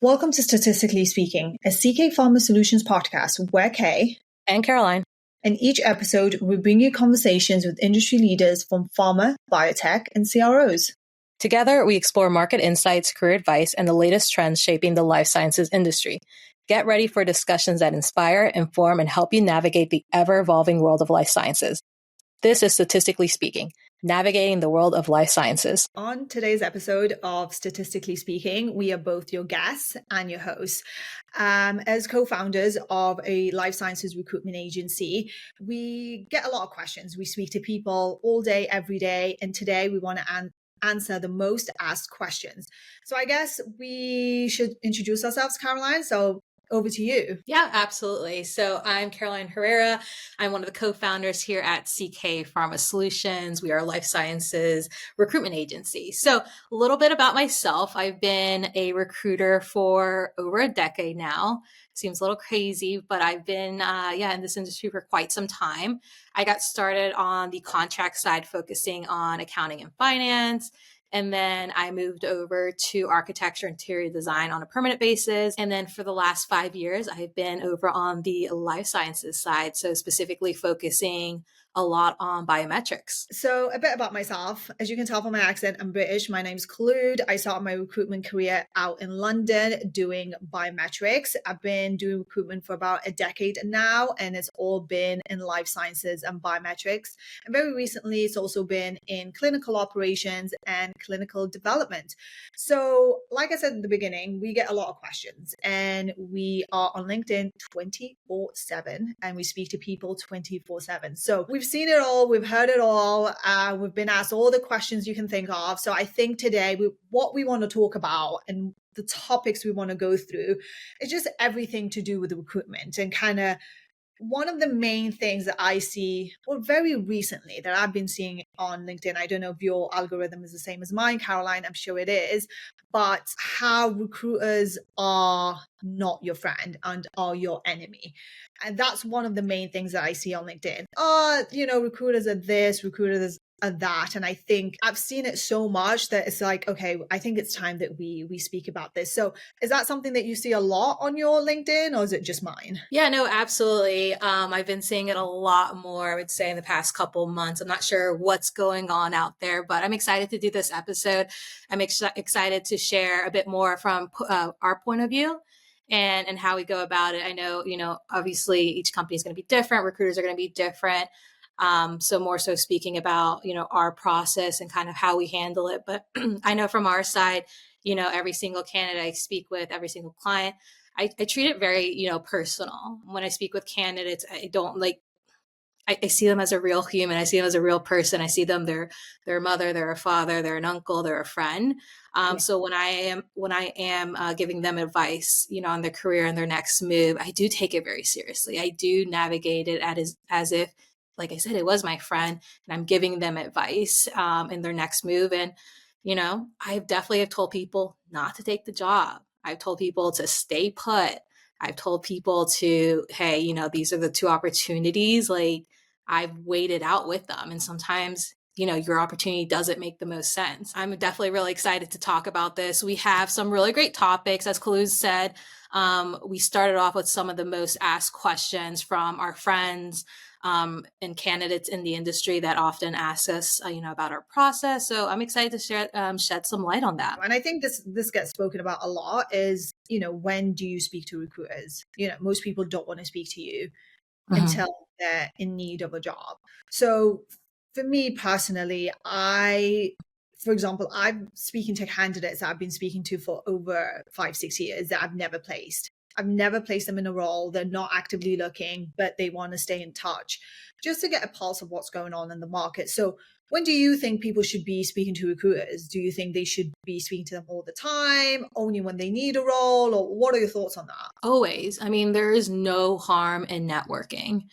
Welcome to Statistically Speaking, a CK Pharma Solutions podcast where Kay and Caroline. In each episode, we bring you conversations with industry leaders from pharma, biotech, and CROs. Together, we explore market insights, career advice, and the latest trends shaping the life sciences industry. Get ready for discussions that inspire, inform, and help you navigate the ever-evolving world of life sciences. This is Statistically Speaking, navigating the world of life sciences. On today's episode of Statistically Speaking, we are both your guests and your hosts. As co-founders of a life sciences recruitment agency, we get a lot of questions. We speak to people all day, every day, and today we want to answer the most asked questions. So I guess we should introduce ourselves, Caroline. So over to you. Yeah, absolutely. So I'm Caroline Herrera. I'm one of the co-founders here at CK Pharma Solutions. We are a life sciences recruitment agency. So a little bit about myself. I've been a recruiter for over a decade now. Seems a little crazy, but I've been in this industry for quite some time. I got started on the contract side, focusing on accounting and finance. And then I moved over to architecture, interior design on a permanent basis. And then for the last 5 years, I've been over on the life sciences side. So specifically focusing a lot on biometrics. So a bit about myself. As you can tell from my accent, I'm British. My name's Kholoud. I started my recruitment career out in London doing biometrics. I've been doing recruitment for about a decade now, and it's all been in life sciences and biometrics. And very recently, it's also been in clinical operations and clinical development. So like I said in the beginning, we get a lot of questions, and we are on LinkedIn 24/7, and we speak to people 24/7. So we've seen it all. We've heard it all. We've been asked all the questions you can think of. So I think today what we want to talk about and the topics we want to go through is just everything to do with recruitment, and kind of one of the main things that I see, well, very recently that I've been seeing on LinkedIn, I don't know if your algorithm is the same as mine, Caroline, I'm sure it is, but how recruiters are not your friend and are your enemy. And that's one of the main things that I see on LinkedIn. Recruiters are this, recruiters are that. And I think I've seen it so much that it's like, okay, I think it's time that we speak about this. So is that something that you see a lot on your LinkedIn, or is it just mine? Yeah, no, absolutely. I've been seeing it a lot more, I would say, in the past couple months. I'm not sure what's going on out there, but I'm excited to do this episode. I'm excited to share a bit more from our point of view and how we go about it. I know, obviously each company is going to be different. Recruiters are going to be different. So more so speaking about, our process and kind of how we handle it. But I know from our side, every single candidate I speak with, every single client, I treat it very, personal. When I speak with candidates, I don't I see them as a real human. I see them as a real person. I see them, they're a mother, they're a father, they're an uncle, they're a friend. So when I am giving them advice, on their career and their next move, I do take it very seriously. I do navigate it as if, like I said, it was my friend, and I'm giving them advice in their next move. And, I definitely have told people not to take the job. I've told people to stay put. I've told people to, hey, these are the two opportunities. Like, I've waited out with them. And sometimes, your opportunity doesn't make the most sense. I'm definitely really excited to talk about this. We have some really great topics. As Kholoud said, we started off with some of the most asked questions from our friends and candidates in the industry that often ask us, about our process. So I'm excited to shed some light on that. And I think this gets spoken about a lot is, when do you speak to recruiters? Most people don't want to speak to you until they're in need of a job. So for me personally, for example, I'm speaking to candidates that I've been speaking to for over 5-6 years that I've never placed. I've never placed them in a role. They're not actively looking, but they want to stay in touch just to get a pulse of what's going on in the market. So when do you think people should be speaking to recruiters? Do you think they should be speaking to them all the time, only when they need a role? Or what are your thoughts on that? Always. I mean, there is no harm in networking.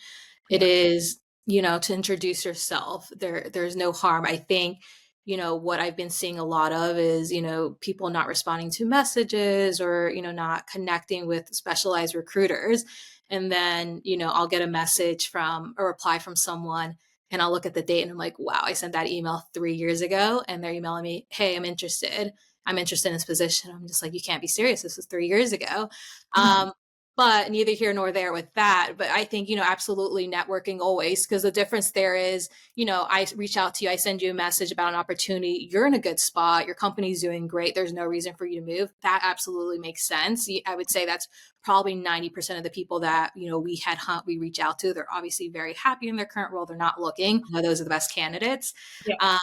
It is, to introduce yourself. There's no harm. I think, what I've been seeing a lot of is, people not responding to messages or, not connecting with specialized recruiters. And then, I'll get a reply from someone, and I'll look at the date and I'm like, wow, I sent that email 3 years ago, and they're emailing me, hey, I'm interested. I'm interested in this position. I'm just like, you can't be serious. This was 3 years ago. Um, but neither here nor there with that. But I think, absolutely networking always, because the difference there is, I reach out to you, I send you a message about an opportunity. You're in a good spot. Your company's doing great. There's no reason for you to move. That absolutely makes sense. I would say that's probably 90% of the people that, we reach out to. They're obviously very happy in their current role. They're not looking. Those are the best candidates. Yeah.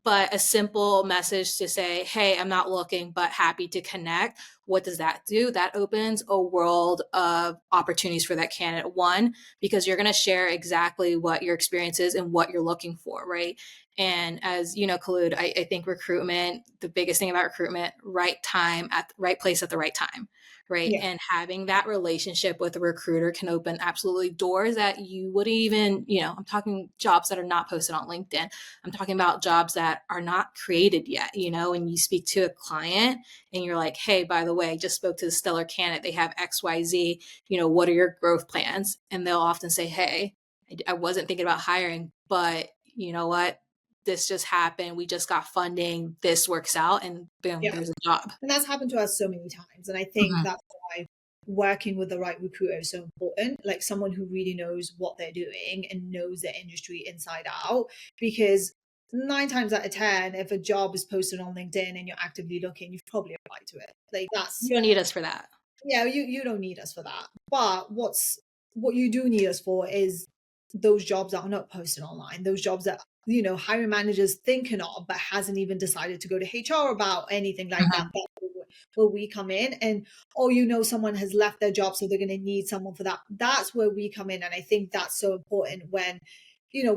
But a simple message to say, hey, I'm not looking, but happy to connect. What does that do? That opens a world of opportunities for that candidate. One, because you're going to share exactly what your experience is and what you're looking for, right? And as you know, Kholoud, I think recruitment, the biggest thing about recruitment, right time at the right place at the right time, right? Yeah. And having that relationship with a recruiter can open absolutely doors that you wouldn't even, I'm talking jobs that are not posted on LinkedIn. I'm talking about jobs that are not created yet, and you speak to a client and you're like, hey, by the way, I just spoke to the stellar candidate. They have XYZ, what are your growth plans? And they'll often say, hey, I wasn't thinking about hiring, but you know what? This just happened. We just got funding. This works out, and boom, Yeah. there's a job. And that's happened to us so many times. And I think Mhm. that's why working with the right recruiter is so important. Like someone who really knows what they're doing and knows their industry inside out. Because 9 times out of 10, if a job is posted on LinkedIn and you're actively looking, you've probably applied to it. Like You that's, don't need us for that. yeah, you don't need us for that. But what you do need us for is those jobs that are not posted online, those jobs that hiring managers thinking of but hasn't even decided to go to HR about anything like that. Mhm. That's where we come in, and someone has left their job, so they're going to need someone for that. That's where we come in, and I think that's so important when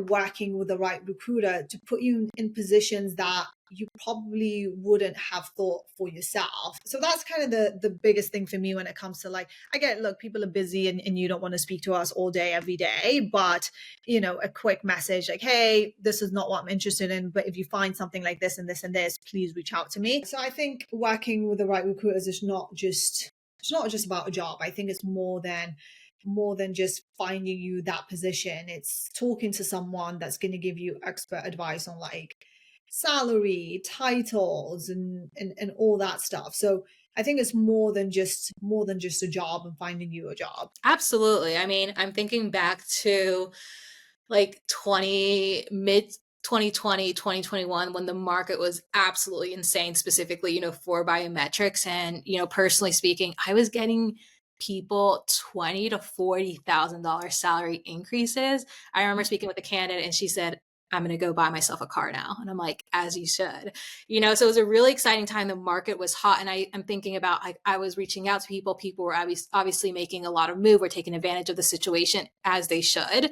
working with the right recruiter to put you in positions that you probably wouldn't have thought for yourself. So that's kind of the biggest thing for me when it comes to, like, I get, look, people are busy and you don't want to speak to us all day, every day, but a quick message like, hey, this is not what I'm interested in, but if you find something like this and this and this, please reach out to me. So I think working with the right recruiters is not just about a job. I think it's more than just finding you that position. It's talking to someone that's going to give you expert advice on, like, salary, titles, and all that stuff. So I think it's more than just a job and finding you a job. Absolutely. I mean, I'm thinking back to like mid 2020, 2021, when the market was absolutely insane, specifically, for biometrics. And, personally speaking, I was getting people $20 to $40,000 salary increases. I remember speaking with a candidate and she said, I'm going to go buy myself a car now. And I'm like, as you should, so it was a really exciting time. The market was hot. And I am thinking about, like, I was reaching out to people were obviously making a lot of move or taking advantage of the situation, as they should.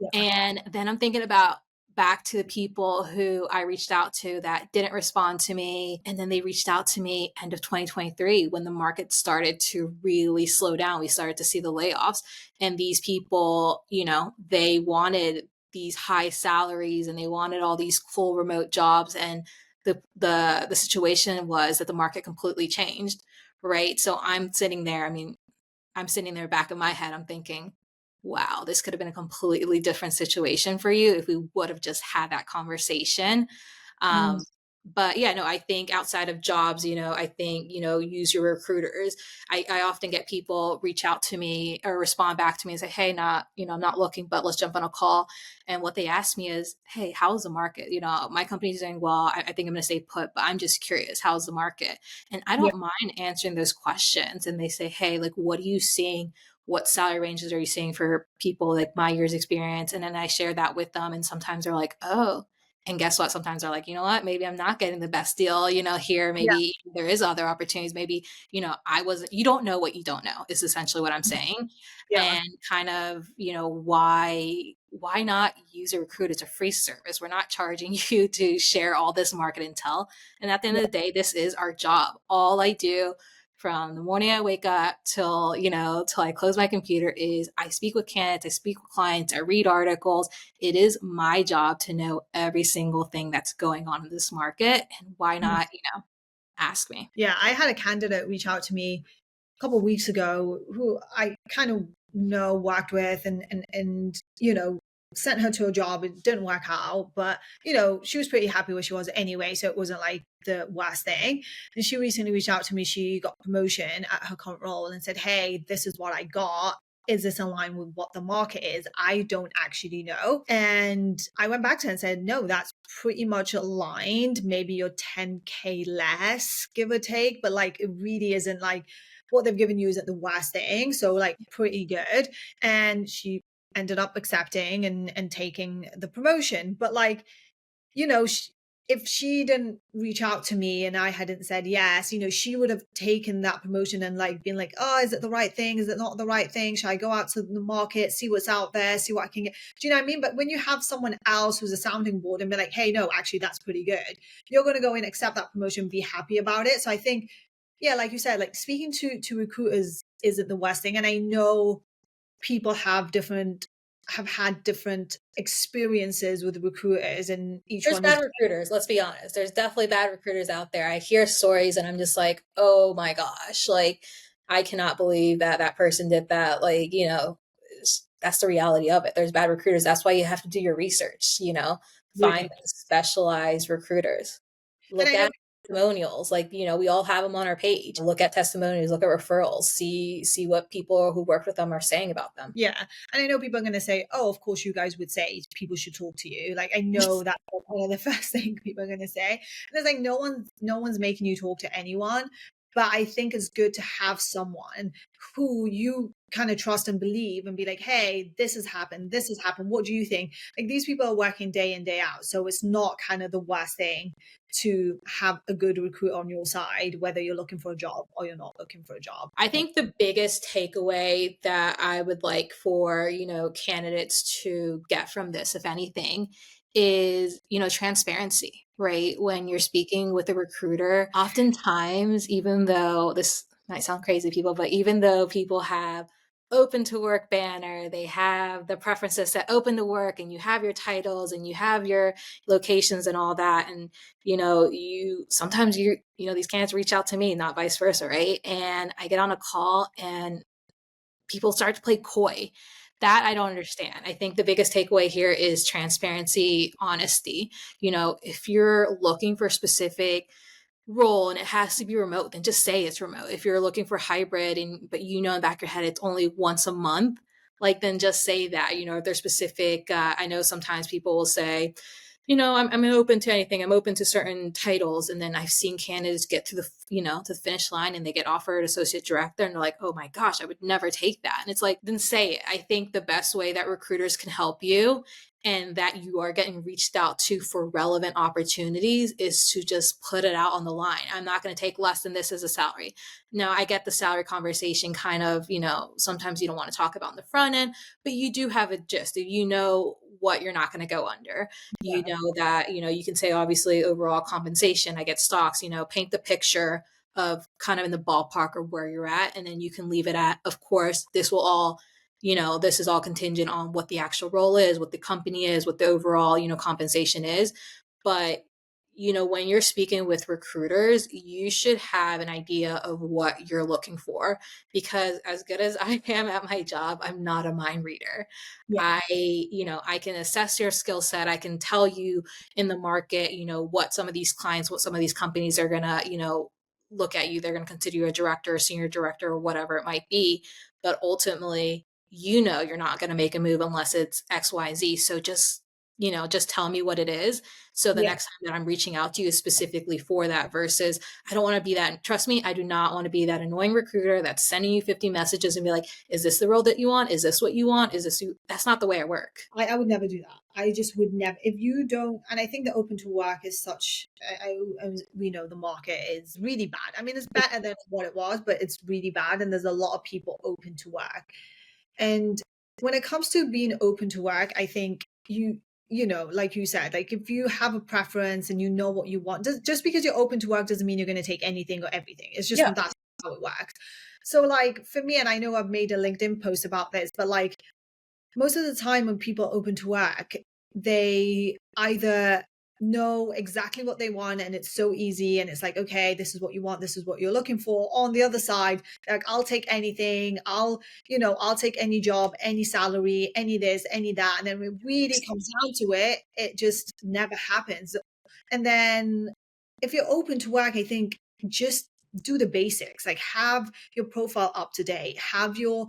Yeah. And then I'm thinking about back to the people who I reached out to that didn't respond to me. And then they reached out to me end of 2023 when the market started to really slow down. We started to see the layoffs. And these people, they wanted these high salaries and they wanted all these full remote jobs. And the situation was that the market completely changed. Right. So I'm sitting there. I mean, I'm sitting there back of my head. I'm thinking, wow, this could have been a completely different situation for you if we would have just had that conversation. Mm. Um, but yeah, no, I think outside of jobs, I think, use your recruiters. I often get people reach out to me or respond back to me and say, hey, I'm not looking, but let's jump on a call. And what they ask me is, hey, how's the market? My company's doing well. I think I'm going to stay put, but I'm just curious, how's the market? And I Yeah. don't mind answering those questions. And they say, hey, like, what are you seeing? What salary ranges are you seeing for people like my year's experience? And then I share that with them. And sometimes they're like, oh, and guess what? Sometimes they're like, you know what? Maybe I'm not getting the best deal, here. Yeah. Maybe there is other opportunities. Maybe, I wasn't, you don't know what you don't know is essentially what I'm saying. Yeah. And kind of, why not use a recruiter? It's a free service. We're not charging you to share all this market intel. And at the end of the day, this is our job. All I do from the morning I wake up till I close my computer is I speak with candidates, I speak with clients, I read articles. It is my job to know every single thing that's going on in this market. And why Mm. not, ask me? Yeah. I had a candidate reach out to me a couple of weeks ago who I kind of worked with and sent her to a job. It didn't work out, but she was pretty happy where she was anyway. So it wasn't like the worst thing. And she recently reached out to me. She got promotion at her current role and said, "Hey, this is what I got. Is this in line with what the market is? I don't actually know." And I went back to her and said, "No, that's pretty much aligned. Maybe you're 10K less, give or take, but like it really isn't like what they've given you isn't the worst thing. So like pretty good." And she ended up accepting and taking the promotion. But like, if she didn't reach out to me and I hadn't said yes, she would have taken that promotion and like been like, "Oh, is it the right thing? Is it not the right thing? Should I go out to the market, see what's out there, see what I can get?" Do you know what I mean? But when you have someone else who's a sounding board and be like, "Hey, no, actually that's pretty good," you're going to go and accept that promotion, be happy about it. So I think, yeah, like you said, like speaking to recruiters isn't the worst thing. And I know people have had different experiences with recruiters, and each There's one is bad recruiters, let's be honest. There's definitely bad recruiters out there. I hear stories and I'm just like, oh my gosh, like I cannot believe that that person did that. Like, that's the reality of it. There's bad recruiters. That's why you have to do your research, find absolutely. specialized recruiters. And Look I know, at testimonials. Like, we all have them on our page. Look at testimonials, look at referrals, see what people who worked with them are saying about them. yeah, and I know people are going to say, "Oh, of course, you guys would say people should talk to you." Like, I know that's one of the first thing people are going to say. And it's like no one's making you talk to anyone, but I think it's good to have someone who you kind of trust and believe, and be like, "Hey, this has happened. This has happened. What do you think?" Like, these people are working day in day out, so it's not kind of the worst thing to have a good recruit on your side, whether you're looking for a job or you're not looking for a job. I think the biggest takeaway that I would like for, candidates to get from this, if anything, is, transparency, right? When you're speaking with a recruiter, oftentimes, even though this might sound crazy, people, but even though people have open to work banner, they have the preferences set open to work, and you have your titles and you have your locations and all that. And you sometimes these candidates reach out to me, not vice versa, right? And I get on a call and people start to play coy. That I don't understand. I think the biggest takeaway here is transparency, honesty. If you're looking for a specific role and it has to be remote, then just say it's remote. If you're looking for hybrid but in the back of your head it's only once a month, like then just say that. If there's specific, I know sometimes people will say, I'm open to anything. I'm open to certain titles. And then I've seen candidates get to to the finish line and they get offered associate director and they're like, oh my gosh, I would never take that. And it's like, then say it. I think the best way that recruiters can help you and that you are getting reached out to for relevant opportunities is to just put it out on the line. I'm not going to take less than this as a salary. Now, I get the salary conversation kind of, sometimes you don't want to talk about in the front end, but you do have a gist. You know what you're not going to go under. You know that, you can say obviously overall compensation, I get stocks, paint the picture of kind of in the ballpark of where you're at. And then you can leave it at, of course, this is all contingent on what the actual role is, what the company is, what the overall, compensation is. But, when you're speaking with recruiters, you should have an idea of what you're looking for, because as good as I am at my job, I'm not a mind reader. Yeah. I can assess your skill set. I can tell you in the market, what some of these clients, what some of these companies are going to, look at you. They're going to consider you a director, a senior director, or whatever it might be. But ultimately, you're not going to make a move unless it's XYZ. So just tell me what it is. So the Yeah. next time that I'm reaching out to you is specifically for that, versus I don't want to be that. Trust me, I do not want to be that annoying recruiter that's sending you 50 messages and be like, is this the role that you want? Is this what you want? That's not the way I work. I would never do that. I just would never. If you don't, and I think the open to work is such. We know the market is really bad. I mean, it's better than what it was, but it's really bad, and there's a lot of people open to work. And when it comes to being open to work, I think like you said, like if you have a preference and you know what you want, just because you're open to work doesn't mean you're going to take anything or everything. It's just Yeah. that's how it works. So, like for me, and I know I've made a LinkedIn post about this, but like most of the time when people open to work, they either know exactly what they want, and it's so easy, and it's like, okay, this is what you want, this is what you're looking for. On the other side, like, I'll take anything, I'll take any job, any salary, any this, any that, and then when it really comes down to it, it just never happens. And then if you're open to work, I think just do the basics, like have your profile up to date, have your,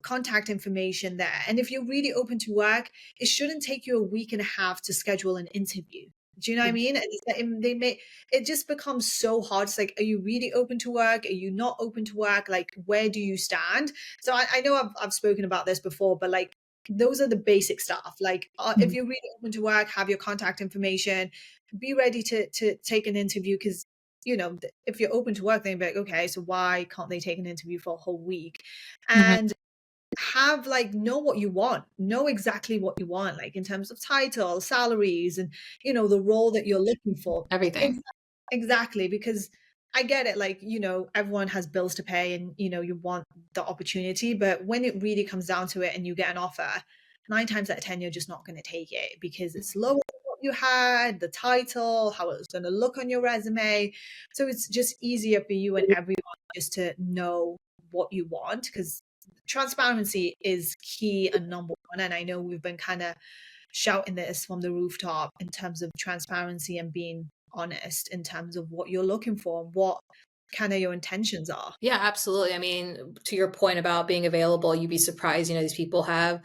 contact information there. And if you're really open to work, it shouldn't take you a week and a half to schedule an interview. Do you know what I mean? And it's like, it just becomes so hard. It's like, are you really open to work? Are you not open to work? Like, where do you stand? So I know I've spoken about this before, but like, those are the basic stuff. Like, if Mhm. you're really open to work, have your contact information, be ready to take an interview, because if you're open to work, then be like, okay, so why can't they take an interview for a whole week? Mhm. And have, like, know what you want, know exactly what you want, like in terms of title, salaries, and the role that you're looking for. Everything. Exactly, because I get it, like, everyone has bills to pay, and you want the opportunity, but when it really comes down to it and you get an offer, 9 times out of 10 you're just not going to take it, because it's lower than what you had, the title, how it's going to look on your resume. So it's just easier for you and everyone just to know what you want, because transparency is key and number one. And I know we've been kind of shouting this from the rooftop in terms of transparency and being honest in terms of what you're looking for and what kind of your intentions are. Yeah, absolutely. I mean, to your point about being available, you'd be surprised. These people have,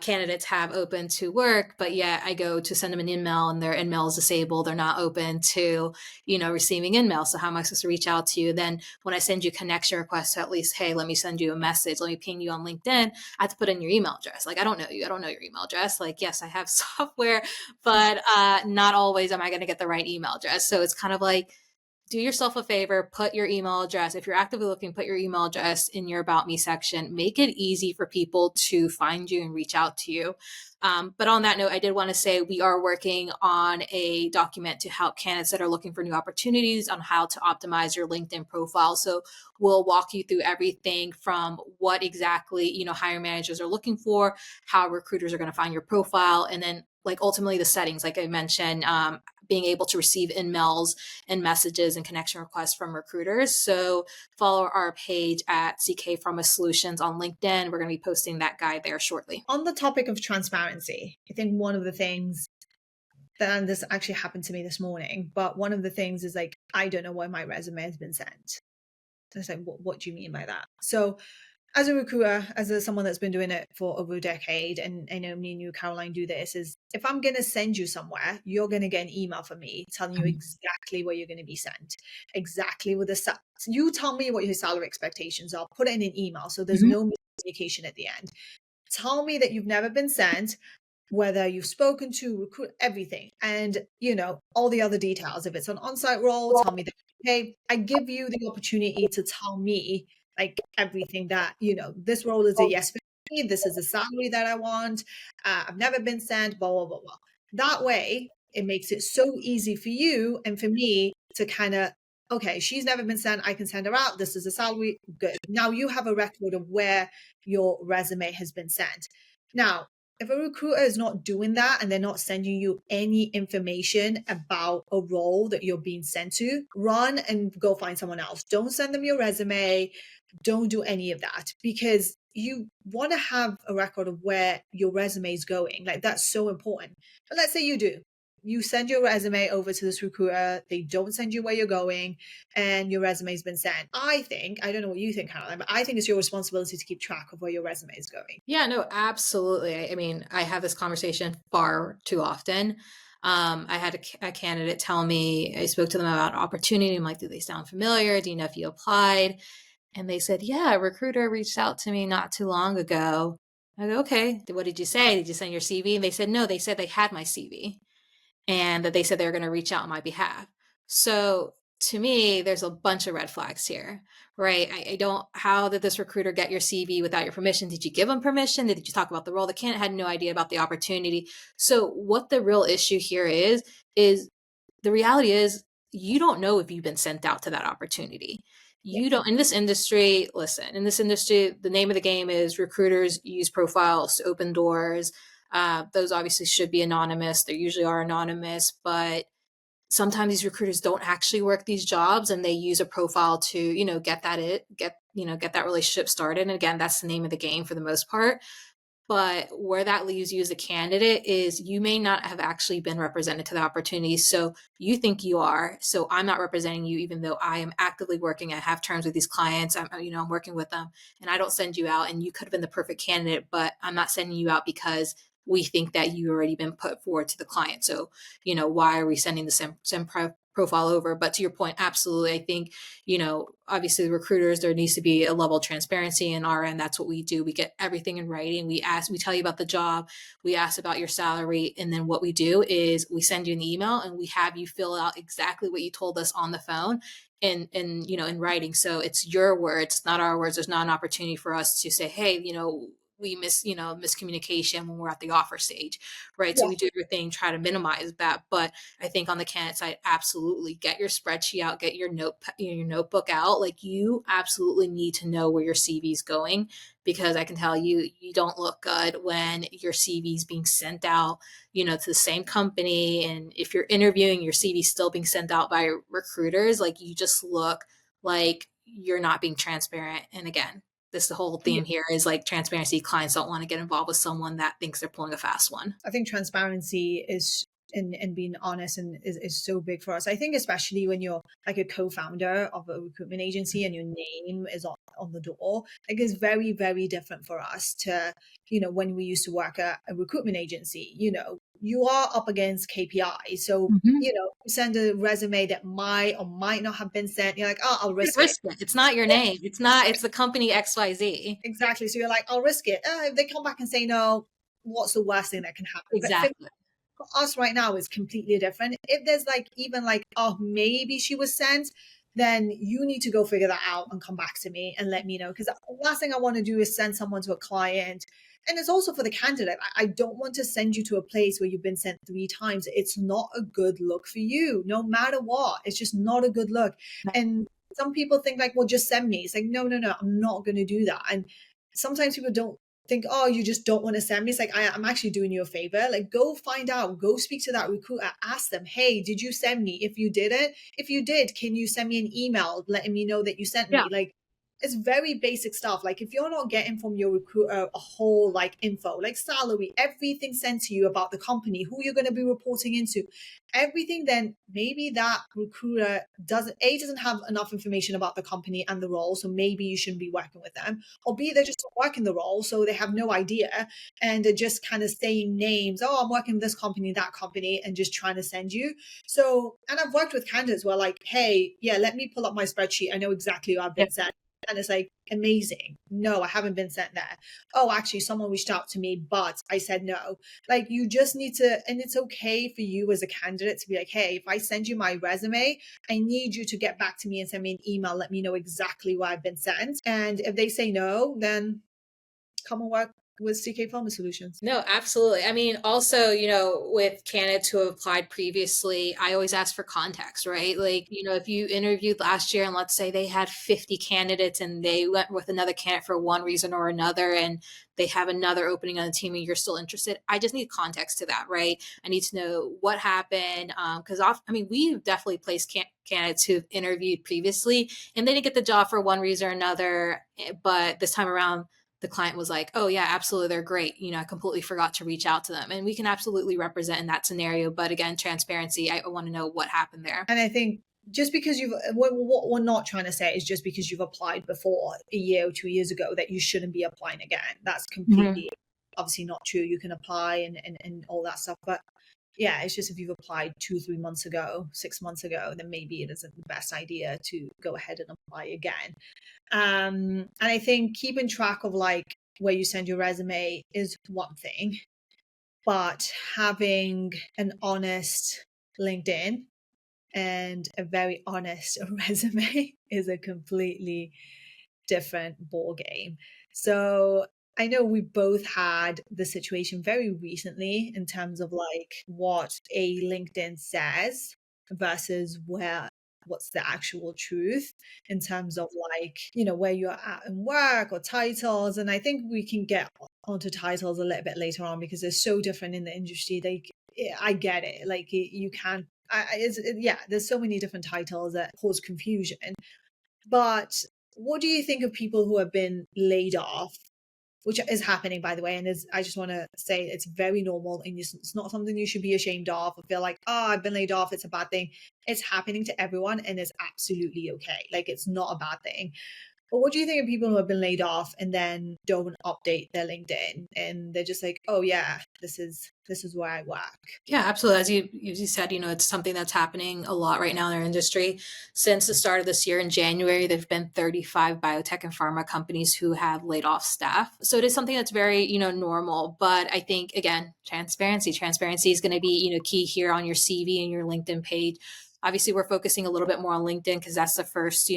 candidates have open to work, but yet I go to send them an email and their email is disabled. They're not open to, receiving email. So how am I supposed to reach out to you? Then when I send you connection requests, at least, hey, let me send you a message. Let me ping you on LinkedIn. I have to put in your email address. Like, I don't know you. I don't know your email address. Like, yes, I have software, but not always am I going to get the right email address. So it's kind of like, do yourself a favor, put your email address. If you're actively looking, put your email address in your About Me section. Make it easy for people to find you and reach out to you. But on that note, I did want to say we are working on a document to help candidates that are looking for new opportunities on how to optimize your LinkedIn profile. So we'll walk you through everything from what exactly, hiring managers are looking for, how recruiters are going to find your profile, and then like ultimately the settings, like I mentioned, being able to receive emails and messages and connection requests from recruiters. So follow our page at CK Pharma Solutions on LinkedIn. We're going to be posting that guide there shortly. On the topic of transparency, I think one of the things that, and this actually happened to me this morning, but one of the things is, like, I don't know where my resume has been sent. So it's like, what do you mean by that? So as a recruiter, someone that's been doing it for over a decade, and I know me and you, Caroline, do this, is if I'm going to send you somewhere, you're going to get an email from me telling you exactly where you're going to be sent, exactly with you tell me what your salary expectations are, put it in an email, so there's Mhm. no miscommunication at the end. Tell me that you've never been sent, whether you've spoken to recruit, everything, and all the other details. If it's an on-site role, tell me that. Hey, I give you the opportunity to tell me, like, everything that this role is a yes for me, this is the salary that I want, I've never been sent, blah blah blah blah. That way it makes it so easy for you and for me to kind of, okay, she's never been sent, I can send her out, this is a salary, good. Now you have a record of where your resume has been sent. Now, if a recruiter is not doing that and they're not sending you any information about a role that you're being sent to, run and go find someone else. Don't send them your resume. Don't do any of that, because you want to have a record of where your resume is going. Like, that's so important. But let's say you do. You send your resume over to this recruiter, they don't send you where you're going, and your resume's been sent. I don't know what you think, Caroline, but I think it's your responsibility to keep track of where your resume is going. Yeah, no, absolutely. I mean, I have this conversation far too often. I had a candidate tell me, I spoke to them about an opportunity. I'm like, do they sound familiar? Do you know if you applied? And they said, yeah, a recruiter reached out to me not too long ago. I go, okay, what did you say? Did you send your CV? And they said, no, they said they had my CV and that they said they were going to reach out on my behalf. So to me, there's a bunch of red flags here, right? I don't, how did this recruiter get your CV without your permission? Did you give them permission? Did you talk about the role? The candidate had no idea about the opportunity. So what the real issue here is the reality is you don't know if you've been sent out to that opportunity. Yeah. You don't, in this industry, listen, in this industry, the name of the game is recruiters use profiles to open doors. Those obviously should be anonymous. They usually are anonymous, but sometimes these recruiters don't actually work these jobs and they use a profile to, get that relationship started. And again, that's the name of the game for the most part. But where that leaves you as a candidate is you may not have actually been represented to the opportunity. So you think you are. So I'm not representing you, even though I am actively working. I have terms with these clients. I'm working with them, and I don't send you out. And you could have been the perfect candidate, but I'm not sending you out because we think that you already been put forward to the client. So, why are we sending the same profile over? But to your point, absolutely. I think, obviously the recruiters, there needs to be a level of transparency in our end. That's what we do. We get everything in writing. We tell you about the job, we ask about your salary. And then what we do is we send you an email and we have you fill out exactly what you told us on the phone in writing. So it's your words, not our words. There's not an opportunity for us to say, hey, we miscommunication when we're at the offer stage, right? So Yeah. we do everything, try to minimize that. But I think on the candidate side, absolutely get your spreadsheet out, get your notebook out. Like, you absolutely need to know where your CV is going, because I can tell you, you don't look good when your CV is being sent out, to the same company. And if you're interviewing, your CV is still being sent out by recruiters, like, you just look like you're not being transparent. And again, the whole theme here is like transparency. Clients don't want to get involved with someone that thinks they're pulling a fast one. I think transparency is and being honest and is so big for us. I think especially when you're like a co-founder of a recruitment agency and your name is on the door, like, it's very, very different for us to, when we used to work at a recruitment agency. You are up against KPI. So, Mm-hmm. you send a resume that might or might not have been sent. You're like, oh, I'll risk it. Risk it. It's not your name. It's the company XYZ. Exactly. So you're like, I'll risk it. If they come back and say no, what's the worst thing that can happen? But Exactly. for us right now is completely different. If there's like even like, oh, maybe she was sent, then you need to go figure that out and come back to me and let me know. Because the last thing I want to do is send someone to a client. And it's also for the candidate. I don't want to send you to a place where you've been sent 3 times. It's not a good look for you, no matter what. It's just not a good look. And some people think like, well, just send me. It's like, no, I'm not going to do that. And sometimes people don't think, oh, you just don't want to send me. It's like, I'm actually doing you a favor. Like, go find out, go speak to that recruiter, ask them, hey, did you send me? If you didn't, if you did, can you send me an email letting me know that you sent Yeah. me? Like, it's very basic stuff. Like, if you're not getting from your recruiter a whole like info, like salary, everything sent to you about the company, who you're going to be reporting into, everything, then maybe that recruiter doesn't have enough information about the company and the role. So maybe you shouldn't be working with them. Or B, they're just not working the role, so they have no idea and they're just kind of saying names. Oh, I'm working with this company, that company, and just trying to send you. So, and I've worked with candidates where like, hey, yeah, let me pull up my spreadsheet. I know exactly who I've been sent. And it's like, amazing. No, I haven't been sent there. Oh, actually, someone reached out to me, but I said no. Like, you just need to, and it's okay for you as a candidate to be like, hey, if I send you my resume, I need you to get back to me and send me an email. Let me know exactly where I've been sent. And if they say no, then come and work with CK Pharma Solutions. No, absolutely. I mean, also, with candidates who have applied previously, I always ask for context, right? Like, if you interviewed last year and let's say they had 50 candidates and they went with another candidate for one reason or another, and they have another opening on the team and you're still interested, I just need context to that, right? I need to know what happened. Because we've definitely placed candidates who've interviewed previously and they didn't get the job for one reason or another. But this time around, the client was like, oh yeah, absolutely, they're great. I completely forgot to reach out to them. And we can absolutely represent in that scenario. But again, transparency, I want to know what happened there. And I think just because what we're not trying to say is just because you've applied before a year or 2 years ago that you shouldn't be applying again. That's completely obviously not true. You can apply and all that stuff. But yeah, it's just if you've applied 2-3 months ago, 6 months ago, then maybe it isn't the best idea to go ahead and apply again. And I think keeping track of like where you send your resume is one thing, but having an honest LinkedIn and a very honest resume is a completely different ball game. So I know we both had the situation very recently in terms of like what a LinkedIn says versus where what's the actual truth in terms of like, where you're at in work or titles. And I think we can get onto titles a little bit later on because they're so different in the industry. I get it. Like you can't, yeah, there's so many different titles that cause confusion. But what do you think of people who have been laid off, which is happening, by the way? And I just want to say it's very normal, and it's not something you should be ashamed of or feel like, oh, I've been laid off, it's a bad thing. It's happening to everyone, and it's absolutely okay. Like, it's not a bad thing. But what do you think of people who have been laid off and then don't update their LinkedIn, and they're just like, oh yeah, this is where I work? Yeah, absolutely. As you said, it's something that's happening a lot right now in our industry. Since the start of this year in January, there've been 35 biotech and pharma companies who have laid off staff. So it is something that's very, normal. But I think, again, transparency is going to be, key here on your CV and your LinkedIn page. Obviously, we're focusing a little bit more on LinkedIn because that's the first,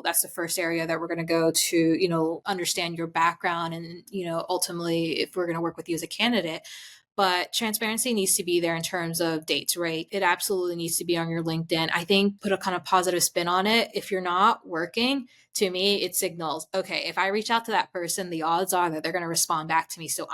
that's the first area that we're going to go to, understand your background and, ultimately if we're going to work with you as a candidate. But transparency needs to be there in terms of dates, right? It absolutely needs to be on your LinkedIn. I think put a kind of positive spin on it. If you're not working, to me, it signals, okay, if I reach out to that person, the odds are that they're going to respond back to me. So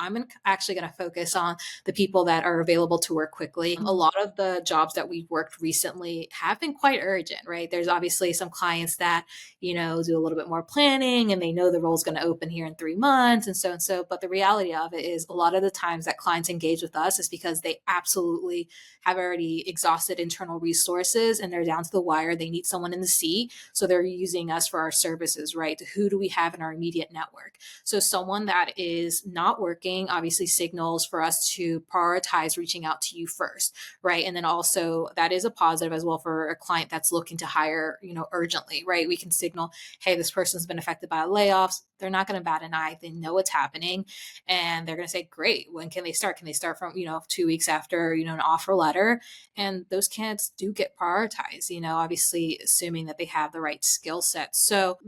actually going to focus on the people that are available to work quickly. A lot of the jobs that we've worked recently have been quite urgent, right? There's obviously some clients that, do a little bit more planning and they know the role's going to open here in 3 months and so and so. But the reality of it is a lot of the times that clients engage with us is because they absolutely have already exhausted internal resources and they're down to the wire. They need someone in the seat. So they're using us for our services, right? Who do we have in our immediate network? So someone that is not working obviously signals for us to prioritize reaching out to you first, right? And then also that is a positive as well for a client that's looking to hire, urgently, right? We can signal, hey, this person's been affected by layoffs. They're not going to bat an eye. They know what's happening. And they're going to say, great, when can they start? Can they start from, 2 weeks after, an offer letter? And those candidates do get prioritized, obviously assuming that they have the right skill set. So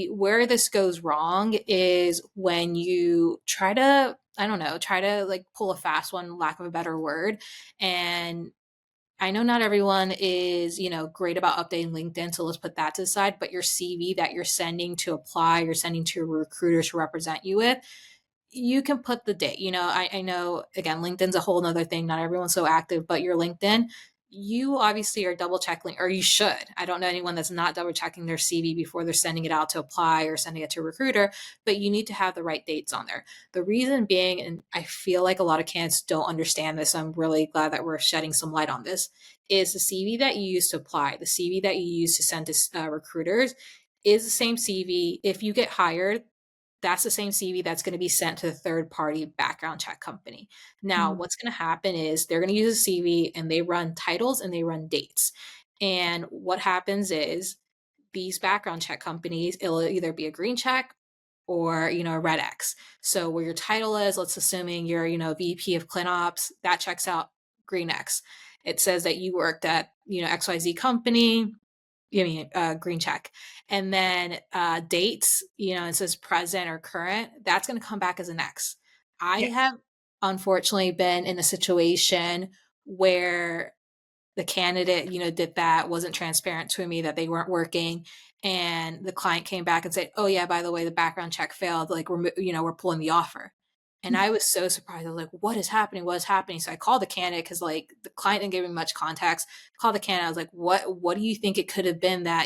where this goes wrong is when you try to like pull a fast one, lack of a better word. And I know not everyone is, great about updating LinkedIn, so let's put that to the side, but your CV that you're sending to apply, you're sending to a recruiter to represent you with, you can put the date. I know, again, LinkedIn's a whole nother thing. Not everyone's so active, but your LinkedIn, you obviously are double checking, or you should. I don't know anyone that's not double checking their CV before they're sending it out to apply or sending it to a recruiter, but you need to have the right dates on there. The reason being, and I feel like a lot of candidates don't understand this, so I'm really glad that we're shedding some light on this, is the CV that you use to apply, the CV that you use to send to recruiters is the same CV. If you get hired, that's the same CV that's going to be sent to the third party background check company. Now, what's going to happen is they're going to use a CV and they run titles and they run dates. And what happens is these background check companies, it'll either be a green check or, a red X. So where your title is, let's assuming you're, VP of ClinOps, that checks out green X. It says that you worked at, XYZ company, green check. And then dates, it says present or current, that's going to come back as an X. I Yes. have unfortunately been in a situation where the candidate, did that, wasn't transparent to me that they weren't working. And the client came back and said, oh yeah, by the way, the background check failed. Like we're pulling the offer. And I was so surprised. I was like, what is happening? What is happening? So I called the candidate because like the client didn't give me much context. Called the candidate. I was like, what do you think it could have been that,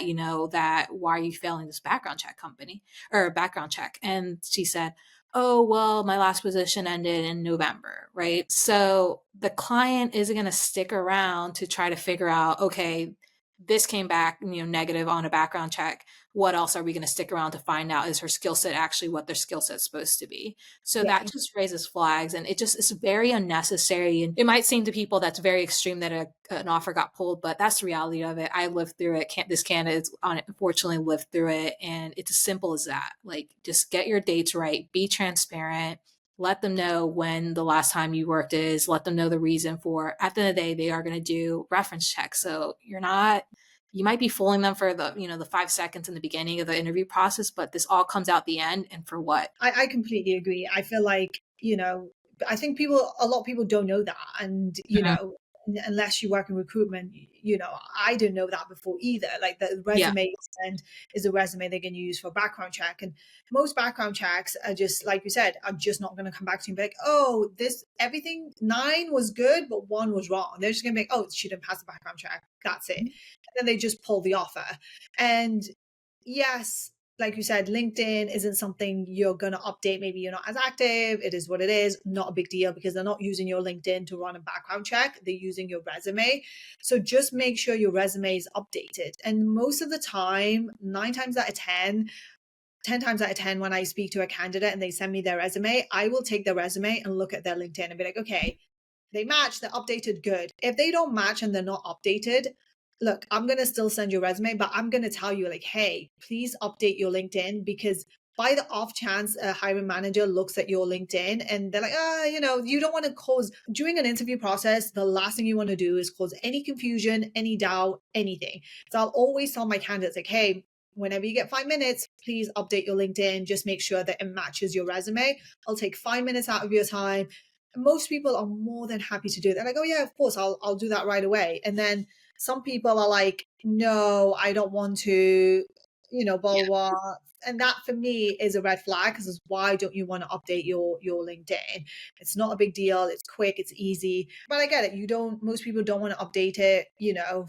that why are you failing this background check company or background check? And she said, oh, well, my last position ended in November, right? So the client isn't going to stick around to try to figure out, okay, this came back, negative on a background check. What else are we going to stick around to find out? Is her skill set actually what their skill set's supposed to be? So Yeah. that just raises flags, and it's very unnecessary. And it might seem to people that's very extreme that an offer got pulled, but that's the reality of it. I lived through it. This candidate's unfortunately lived through it, and it's as simple as that. Like, just get your dates right, be transparent, let them know when the last time you worked is, let them know the reason for. At the end of the day, they are going to do reference checks, so you might be fooling them for the 5 seconds in the beginning of the interview process, but this all comes out the end, and for what? I completely agree. I feel like, I think a lot of people don't know that. And, Mhm. unless you work in recruitment, I didn't know that before either. Like the Yeah. resume you send is a resume they're going to use for background check. And most background checks are just, like you said, are just not going to come back to you and be like, oh, this, everything 9 was good, but 1 was wrong. They're just going to be like, oh, she didn't pass the background check. That's it. And then they just pull the offer. And yes, like you said, LinkedIn isn't something you're going to update. Maybe you're not as active. It is what it is. Not a big deal because they're not using your LinkedIn to run a background check. They're using your resume. So just make sure your resume is updated. And most of the time, 9 times out of 10, 10 times out of 10, when I speak to a candidate and they send me their resume, I will take their resume and look at their LinkedIn and be like, okay, they match, they're updated, good. If they don't match and they're not updated, look, I'm going to still send your resume, but I'm going to tell you, like, hey, please update your LinkedIn, because by the off chance a hiring manager looks at your LinkedIn and they're like, you don't want to cause, during an interview process, the last thing you want to do is cause any confusion, any doubt, anything. So I'll always tell my candidates, like, hey, whenever you get 5 minutes, please update your LinkedIn. Just make sure that it matches your resume. I'll take 5 minutes out of your time. Most people are more than happy to do it. They're like, oh yeah, of course, I'll do that right away. And then some people are like, no, I don't want to, blah, blah, blah. And that for me is a red flag, because why don't you want to update your LinkedIn? It's not a big deal. It's quick. It's easy. But I get it. Most people don't want to update it,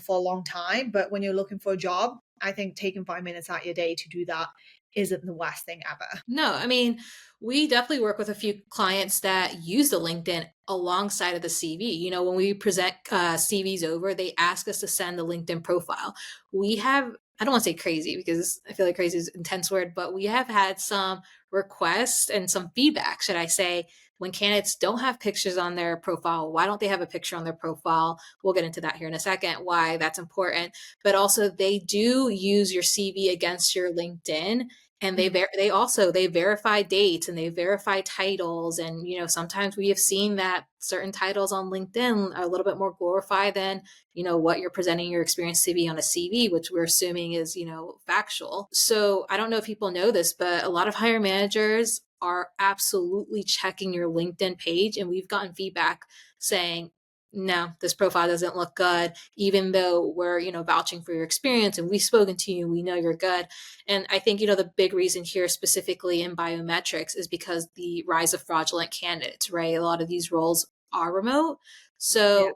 for a long time. But when you're looking for a job, I think taking 5 minutes out of your day to do that isn't the worst thing ever. No, I mean, we definitely work with a few clients that use the LinkedIn alongside of the CV. When we present CVs over, they ask us to send the LinkedIn profile. We have, I don't want to say crazy because I feel like crazy is an intense word, but we have had some requests and some feedback, should I say, when candidates don't have pictures on their profile. Why don't they have a picture on their profile? We'll get into that here in a second, why that's important. But also, they do use your CV against your LinkedIn, and they verify dates and they verify titles. And sometimes we have seen that certain titles on LinkedIn are a little bit more glorified than what you're presenting your experience CV on a CV, which we're assuming is factual. So I don't know if people know this, but a lot of hiring managers are absolutely checking your LinkedIn page, and we've gotten feedback saying, no, this profile doesn't look good, even though we're vouching for your experience and we've spoken to you, we know you're good. And I think the big reason here specifically in biometrics is because the rise of fraudulent candidates, right? A lot of these roles are remote. Yeah. So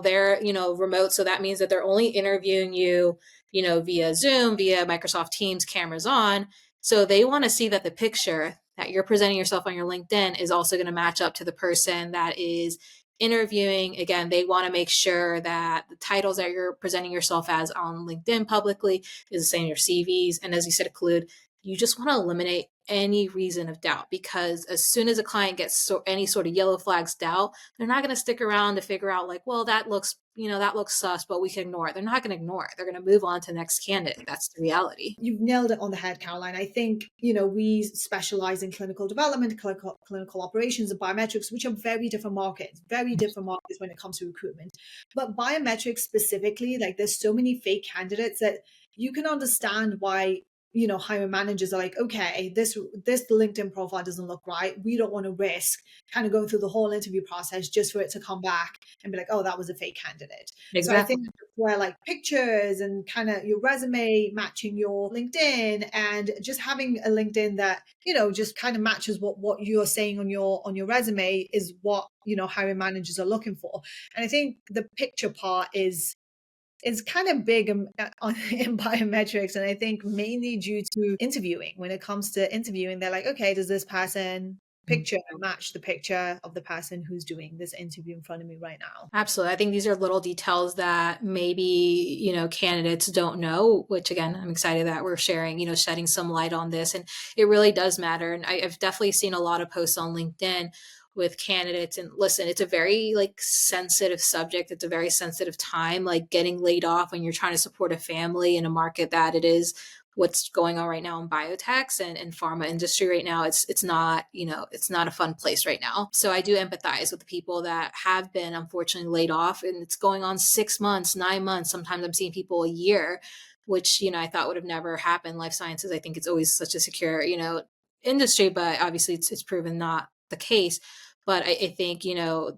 they're remote, so that means that they're only interviewing you via Zoom, via Microsoft Teams, cameras on. So they want to see that the picture that you're presenting yourself on your LinkedIn is also going to match up to the person that is interviewing. Again, they want to make sure that the titles that you're presenting yourself as on LinkedIn publicly is the same in your CVs. And as you said, Kholoud, you just want to eliminate any reason of doubt, because as soon as a client gets any sort of yellow flags doubt, they're not going to stick around to figure out like, well, that looks sus, but we can ignore it. They're not going to ignore it. They're going to move on to the next candidate. That's the reality. You've nailed it on the head, Caroline. I think, we specialize in clinical development, clinical operations, and biometrics, which are very different markets when it comes to recruitment. But biometrics specifically, like there's so many fake candidates that you can understand why, hiring managers are like, okay, this LinkedIn profile doesn't look right. We don't want to risk kind of going through the whole interview process just for it to come back and be like, oh, that was a fake candidate. So I Exactly. think where like pictures and kind of your resume matching your LinkedIn, and just having a LinkedIn that, just kind of matches what you're saying on your resume is what, hiring managers are looking for. And I think the picture part is kind of big in biometrics. And I think mainly due to interviewing. When it comes to interviewing, they're like, okay, does this person picture match the picture of the person who's doing this interview in front of me right now? Absolutely. I think these are little details that maybe, candidates don't know, which again, I'm excited that we're sharing, shedding some light on this. And it really does matter. And I've definitely seen a lot of posts on LinkedIn with candidates. And listen, it's a very like sensitive subject. It's a very sensitive time, like getting laid off when you're trying to support a family in a market that it is what's going on right now in biotechs and pharma industry right now. It's not, it's not a fun place right now. So I do empathize with the people that have been unfortunately laid off, and it's going on 6 months, 9 months. Sometimes I'm seeing people a year, which, I thought would have never happened. Life sciences, I think it's always such a secure, industry, but obviously it's proven not the case. But I think,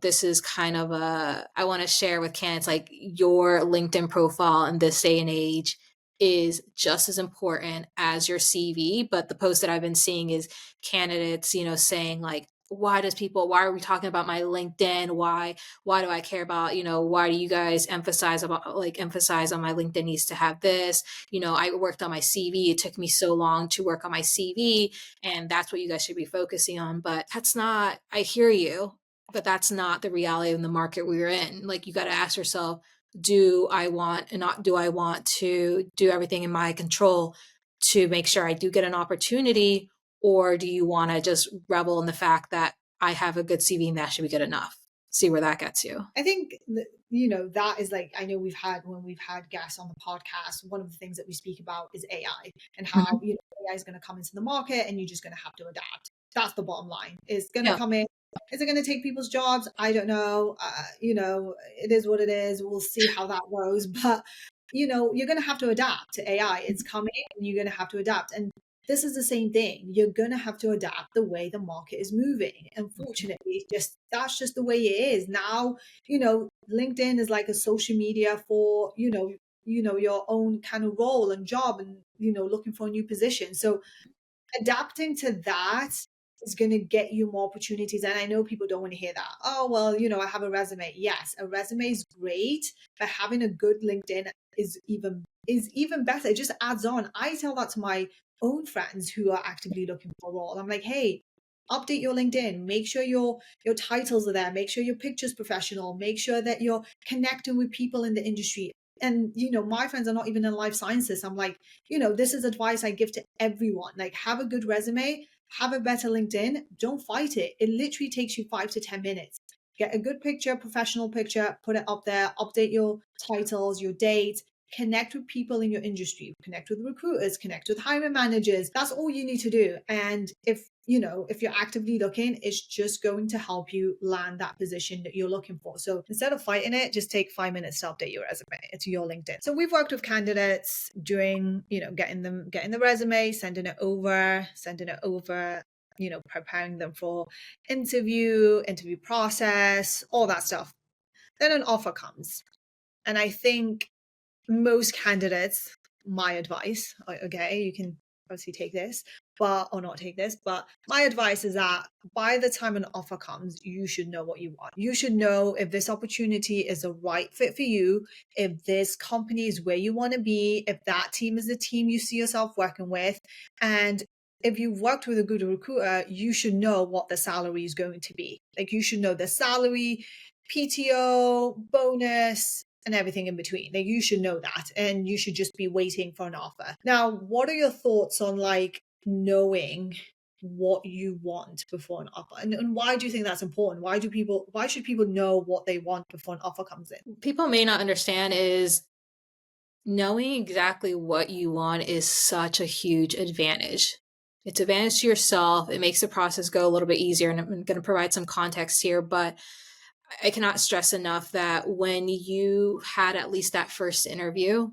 this is kind of I want to share with candidates like your LinkedIn profile in this day and age is just as important as your CV. But the post that I've been seeing is candidates, saying like, why are we talking about my LinkedIn? Why do I care about, why do you guys emphasize on my LinkedIn needs to have this? I worked on my CV. It took me so long to work on my CV, and that's what you guys should be focusing on. But that's not, I hear you, but that's not the reality in the market we're in. Like, you got to ask yourself, do I want and not do I want to do everything in my control to make sure I do get an opportunity, or do you want to just revel in the fact that I have a good CV and that should be good enough? See where that gets you. I think that is like, I know when we've had guests on the podcast, one of the things that we speak about is AI and how Mhm. AI is going to come into the market and you're just going to have to adapt. That's the bottom line. It's going to Yeah. come in. Is it going to take people's jobs? I don't know. It is what it is. We'll see how that goes. But you're going to have to adapt to AI. It's coming, and you're going to have to adapt. And this is the same thing. You're going to have to adapt the way the market is moving. Unfortunately, that's just the way it is now. LinkedIn is like a social media for your own kind of role and job, and looking for a new position. So adapting to that is going to get you more opportunities. And I know people don't want to hear that. Oh, well, I have a resume. Yes, a resume is great, but having a good LinkedIn is even better. It just adds on. I tell that to my own friends who are actively looking for a role. I'm like, hey, update your LinkedIn. Make sure your titles are there. Make sure your picture's professional. Make sure that you're connecting with people in the industry. And my friends are not even in life sciences. I'm like, this is advice I give to everyone. Like, have a good resume, have a better LinkedIn. Don't fight it. It literally takes you 5 to 10 minutes. Get a good picture, professional picture, put it up there, update your titles, your dates, connect with people in your industry, connect with recruiters, connect with hiring managers. That's all you need to do. And if you're actively looking, it's just going to help you land that position that you're looking for. So instead of fighting it, just take 5 minutes to update your resume to your LinkedIn. So we've worked with candidates during, getting the resume, sending it over, preparing them for interview process, all that stuff. Then an offer comes. And I think most candidates, my advice, okay, you can obviously take this, or not take this, but my advice is that by the time an offer comes, you should know what you want. You should know if this opportunity is the right fit for you, if this company is where you want to be, if that team is the team you see yourself working with. And if you've worked with a good recruiter, you should know what the salary is going to be. Like, you should know the salary, PTO, bonus, and everything in between. Like, you should know that, and you should just be waiting for an offer. Now, what are your thoughts on like knowing what you want before an offer? And why do you think that's important? Why should people know what they want before an offer comes in? People may not understand is knowing exactly what you want is such a huge advantage. It's advantage to yourself. It makes the process go a little bit easier. And I'm going to provide some context here, but I cannot stress enough that when you had at least that first interview,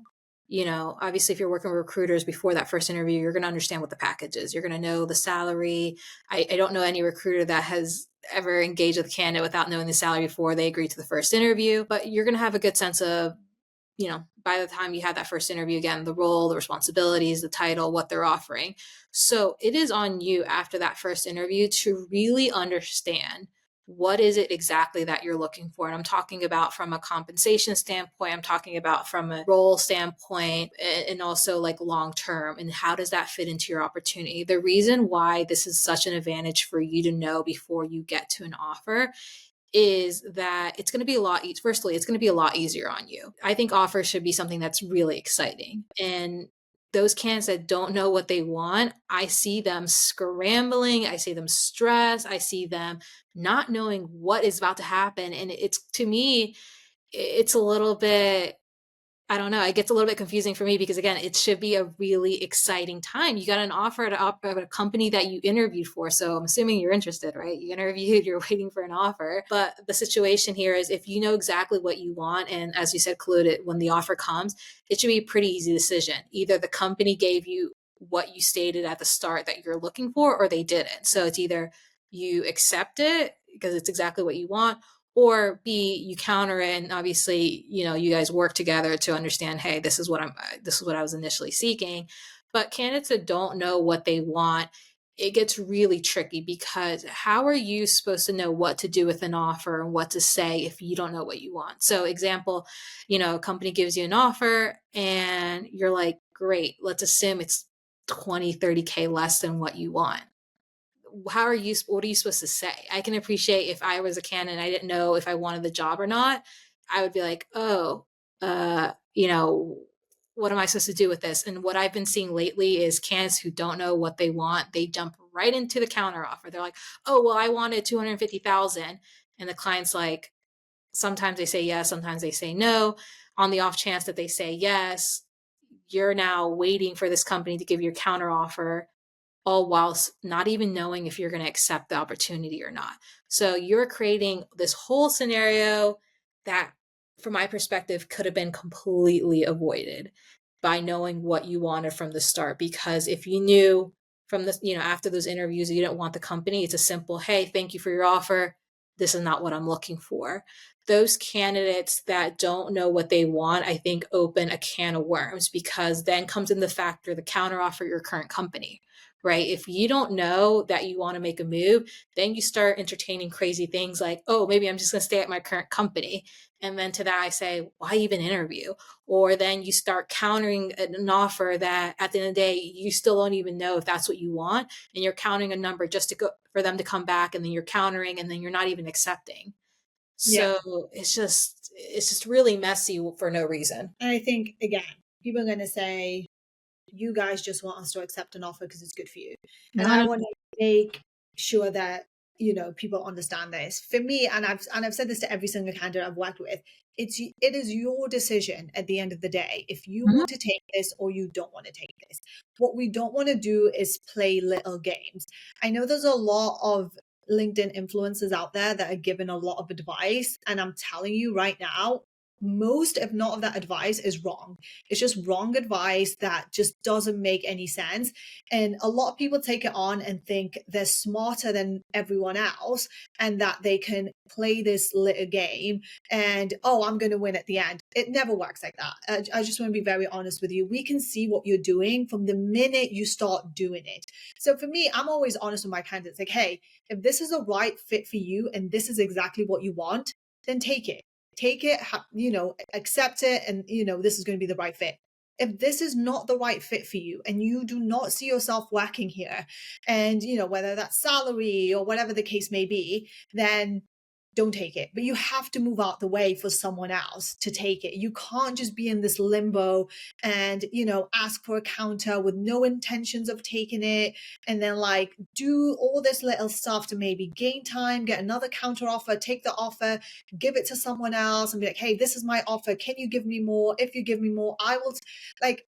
obviously if you're working with recruiters before that first interview, you're going to understand what the package is. You're going to know the salary. I don't know any recruiter that has ever engaged with a candidate without knowing the salary before they agree to the first interview, but you're going to have a good sense of, by the time you have that first interview, again, the role, the responsibilities, the title, what they're offering. So it is on you after that first interview to really understand what is it exactly that you're looking for. And I'm talking about from a compensation standpoint, I'm talking about from a role standpoint, and also like long term, and how does that fit into your opportunity. The reason why this is such an advantage for you to know before you get to an offer is that it's going to be a lot firstly, it's going to be a lot easier on you. I think offers should be something that's really exciting. And those candidates that don't know what they want, I see them scrambling, I see them stressed, I see them not knowing what is about to happen. And it's, to me, it's a little bit, I don't know. It gets a little bit confusing for me because, again, it should be a really exciting time. You got an offer at a company that you interviewed for. So I'm assuming you're interested, right? You interviewed, you're waiting for an offer. But the situation here is if you know exactly what you want, and as you said, Kholoud, when the offer comes, it should be a pretty easy decision. Either the company gave you what you stated at the start that you're looking for, or they didn't. So it's either you accept it, because it's exactly what you want, or B, you counter it, and obviously, you guys work together to understand, hey, this is what I was initially seeking. But candidates that don't know what they want, it gets really tricky, because how are you supposed to know what to do with an offer and what to say if you don't know what you want? So example, a company gives you an offer and you're like, great, let's assume it's 20, 30K less than what you want. What are you supposed to say? I can appreciate if I was a candidate and I didn't know if I wanted the job or not, I would be like, oh, uh, you know, what am I supposed to do with this? And what I've been seeing lately is candidates who don't know what they want, they jump right into the counter offer. They're like, oh, well, I wanted 250,000. And the client's like, sometimes they say yes, sometimes they say no. On the off chance that they say yes, you're now waiting for this company to give you a counter offer, all whilst not even knowing if you're going to accept the opportunity or not. So you're creating this whole scenario that, from my perspective, could have been completely avoided by knowing what you wanted from the start. Because if you knew from this, after those interviews, you didn't want the company, it's a simple, hey, thank you for your offer. This is not what I'm looking for. Those candidates that don't know what they want, I think, open a can of worms, because then comes in the factor, the counteroffer, your current company, right? If you don't know that you want to make a move, then you start entertaining crazy things like, oh, maybe I'm just going to stay at my current company. And then to that, I say, why even interview? Or then you start countering an offer that at the end of the day, you still don't even know if that's what you want. And you're counting a number just to go for them to come back. And then you're countering, and then you're not even accepting. Yeah. So it's just really messy for no reason. And I think, again, people are going to say, you guys just want us to accept an offer because it's good for you. And I Not want to make sure that, people understand this. For me, and I've said this to every single candidate I've worked with, it is your decision at the end of the day if you Mhm. want to take this or you don't want to take this. What we don't want to do is play little games. I know there's a lot of LinkedIn influencers out there that are giving a lot of advice, and I'm telling you right now, most, if not of that advice, is wrong. It's just wrong advice that just doesn't make any sense. And a lot of people take it on and think they're smarter than everyone else and that they can play this little game and, oh, I'm going to win at the end. It never works like that. I just want to be very honest with you. We can see what you're doing from the minute you start doing it. So for me, I'm always honest with my candidates, like, hey, if this is a right fit for you and this is exactly what you want, then take it. Take it, accept it, and this is going to be the right fit. If this is not the right fit for you and you do not see yourself working here, and whether that's salary or whatever the case may be, then don't take it. But you have to move out the way for someone else to take it. You can't just be in this limbo and ask for a counter with no intentions of taking it, and then like do all this little stuff to maybe gain time, get another counter offer, take the offer, give it to someone else and be like, hey, this is my offer, can you give me more? If you give me more, I will like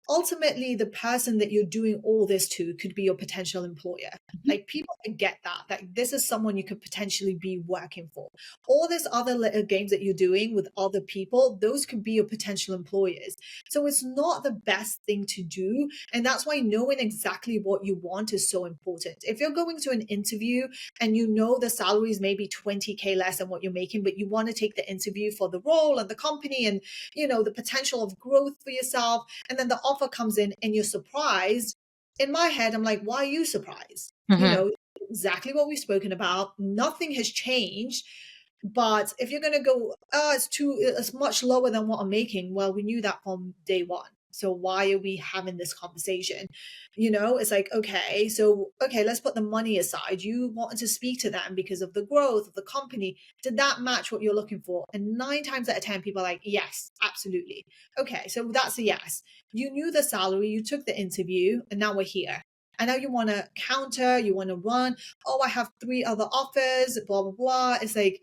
ultimately the person that you're doing all this to could be your potential employer. Like, people forget that this is someone you could potentially be working for. All this other little games that you're doing with other people, those could be your potential employers. So it's not the best thing to do, and that's why knowing exactly what you want is so important. If you're going to an interview and the salary is maybe 20K less than what you're making, but you want to take the interview for the role and the company and the potential of growth for yourself, and then the offer comes in and you're surprised, in my head, I'm like, why are you surprised? Mhm. Exactly what we've spoken about. Nothing has changed. But if you're going to go, it's much lower than what I'm making. Well, we knew that from day one. So why are we having this conversation? It's like, okay, let's put the money aside. You wanted to speak to them because of the growth of the company. Did that match what you're looking for? And 9 times out of 10, people are like, yes, absolutely. Okay, so that's a yes. You knew the salary, you took the interview, and now we're here. I know you want to counter, you want to run. Oh, I have 3 other offers, blah, blah, blah. It's like,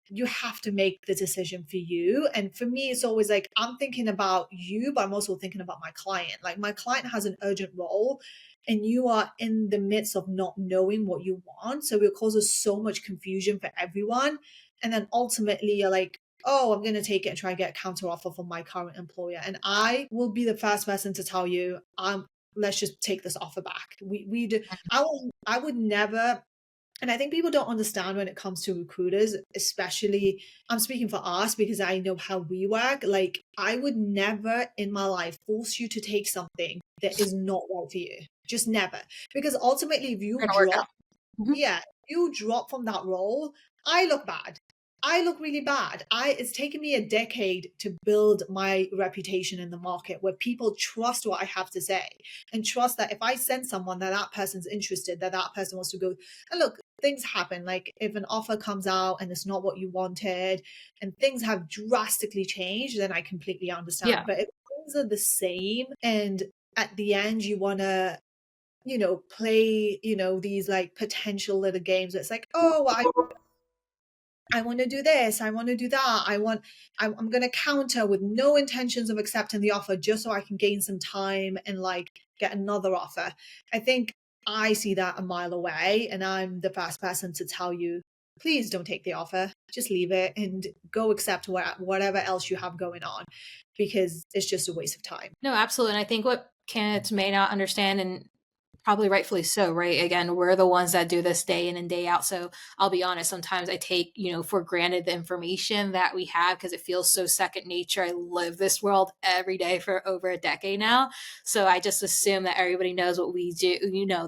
you have to make the decision for you. And for me, it's always like, I'm thinking about you, but I'm also thinking about my client. Like, my client has an urgent role and you are in the midst of not knowing what you want. So it causes so much confusion for everyone. And then ultimately you're like, oh, I'm going to take it and try to get a counter offer from my current employer. And I will be the first person to tell you, let's just take this offer back. We do. I would never And I think people don't understand when it comes to recruiters, especially I'm speaking for us because I know how we work. Like, I would never in my life force you to take something that is not right for you. Just never. Because ultimately, if you Gonna work drop, out. Mhm. yeah, you drop from that role, I look bad. I look really bad. It's taken me a decade to build my reputation in the market where people trust what I have to say and trust that if I send someone that that person's interested, that that person wants to go. And look, things happen. Like if an offer comes out and it's not what you wanted and things have drastically changed, then I completely understand. Yeah. But if things are the same and at the end you want to play, these like potential little games. It's like, oh, well, I want to do this. I want to do that. I'm going to counter with no intentions of accepting the offer just so I can gain some time and like get another offer. I think I see that a mile away and I'm the first person to tell you, please don't take the offer. Just leave it and go accept whatever else you have going on because it's just a waste of time. No, absolutely. And I think what candidates may not understand, and probably rightfully so, right? Again, we're the ones that do this day in and day out. So I'll be honest, sometimes I take, for granted the information that we have because it feels so second nature. I live this world every day for over a decade now. So I just assume that everybody knows what we do,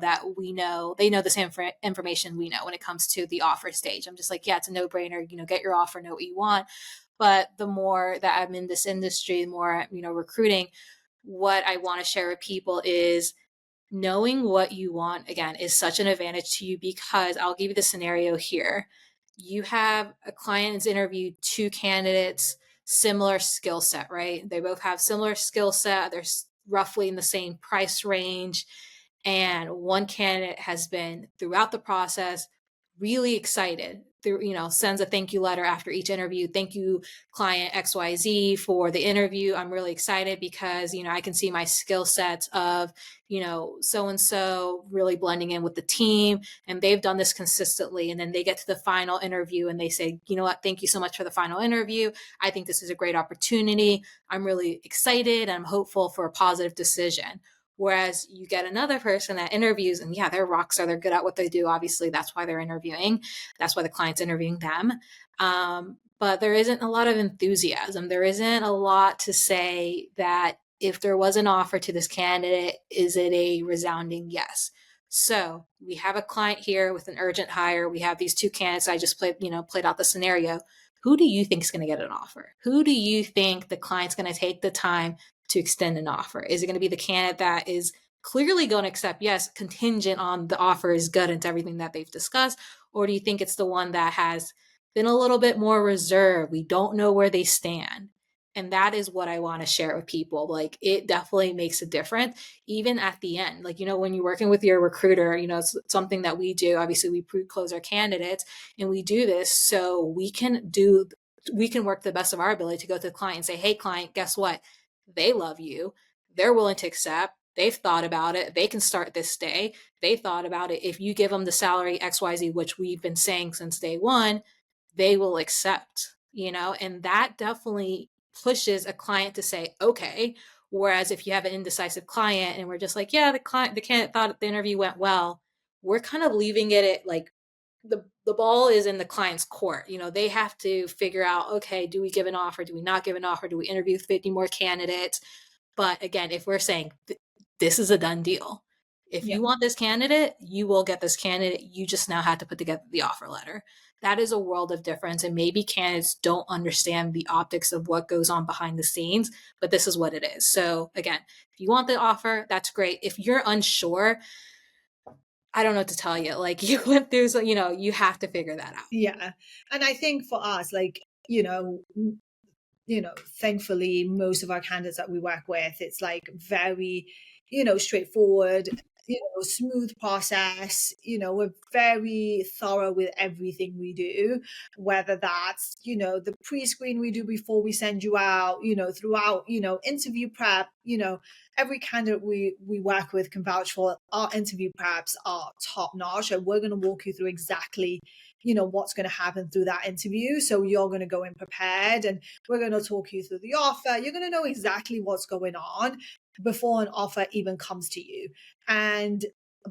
that we know, they know the same information we know when it comes to the offer stage. I'm just like, yeah, it's a no brainer, get your offer, know what you want. But the more that I'm in this industry, the more, recruiting, what I want to share with people is knowing what you want, again, is such an advantage to you because I'll give you the scenario here. You have a client that's interviewed two candidates, similar skill set, right? They both have similar skill set. They're roughly in the same price range. And one candidate has been throughout the process really excited through, sends a thank you letter after each interview. Thank you, client XYZ, for the interview. I'm really excited because, I can see my skill sets of, so and so really blending in with the team. And they've done this consistently. And then they get to the final interview and they say, you know what, thank you so much for the final interview. I think this is a great opportunity. I'm really excited. I'm hopeful for a positive decision. Whereas you get another person that interviews and yeah, they're rock star, they're good at what they do. Obviously, that's why they're interviewing. That's why the client's interviewing them. But there isn't a lot of enthusiasm. There isn't a lot to say that if there was an offer to this candidate, is it a resounding yes? So we have a client here with an urgent hire. We have these two candidates. I just played out the scenario. Who do you think is going to get an offer? Who do you think the client's going to take the time to extend an offer? Is it going to be the candidate that is clearly going to accept yes, contingent on the offer is good and everything that they've discussed? Or do you think it's the one that has been a little bit more reserved? We don't know where they stand. And that is what I want to share with people. Like, it definitely makes a difference, even at the end. Like, when you're working with your recruiter, it's something that we do. Obviously, we pre-close our candidates and we do this so we can work the best of our ability to go to the client and say, hey, client, guess what? They love you. They're willing to accept. They've thought about it. They can start this day. They thought about it. If you give them the salary XYZ, which we've been saying since day one, they will accept, and that definitely pushes a client to say, okay. Whereas if you have an indecisive client and we're just like, yeah, the candidate thought the interview went well, we're kind of leaving it at like, the ball is in the client's court. They have to figure out, okay, do we give an offer? Do we not give an offer? Do we interview 50 more candidates? But again, if we're saying this is a done deal, if Yeah. you want this candidate, you will get this candidate. You just now have to put together the offer letter. That is a world of difference. And maybe candidates don't understand the optics of what goes on behind the scenes, but this is what it is. So again, if you want the offer, that's great. If you're unsure, I don't know what to tell you. Like, you went through, so, you have to figure that out. Yeah. And I think for us, like, thankfully, most of our candidates that we work with, it's like very, straightforward, smooth process. We're very thorough with everything we do, whether that's, the pre-screen we do before we send you out, throughout, interview prep, every candidate we work with can vouch for our interview preps are top notch. And we're going to walk you through exactly what's going to happen through that interview, so you're going to go in prepared, and we're going to talk you through the offer. You're going to know exactly what's going on before an offer even comes to you. And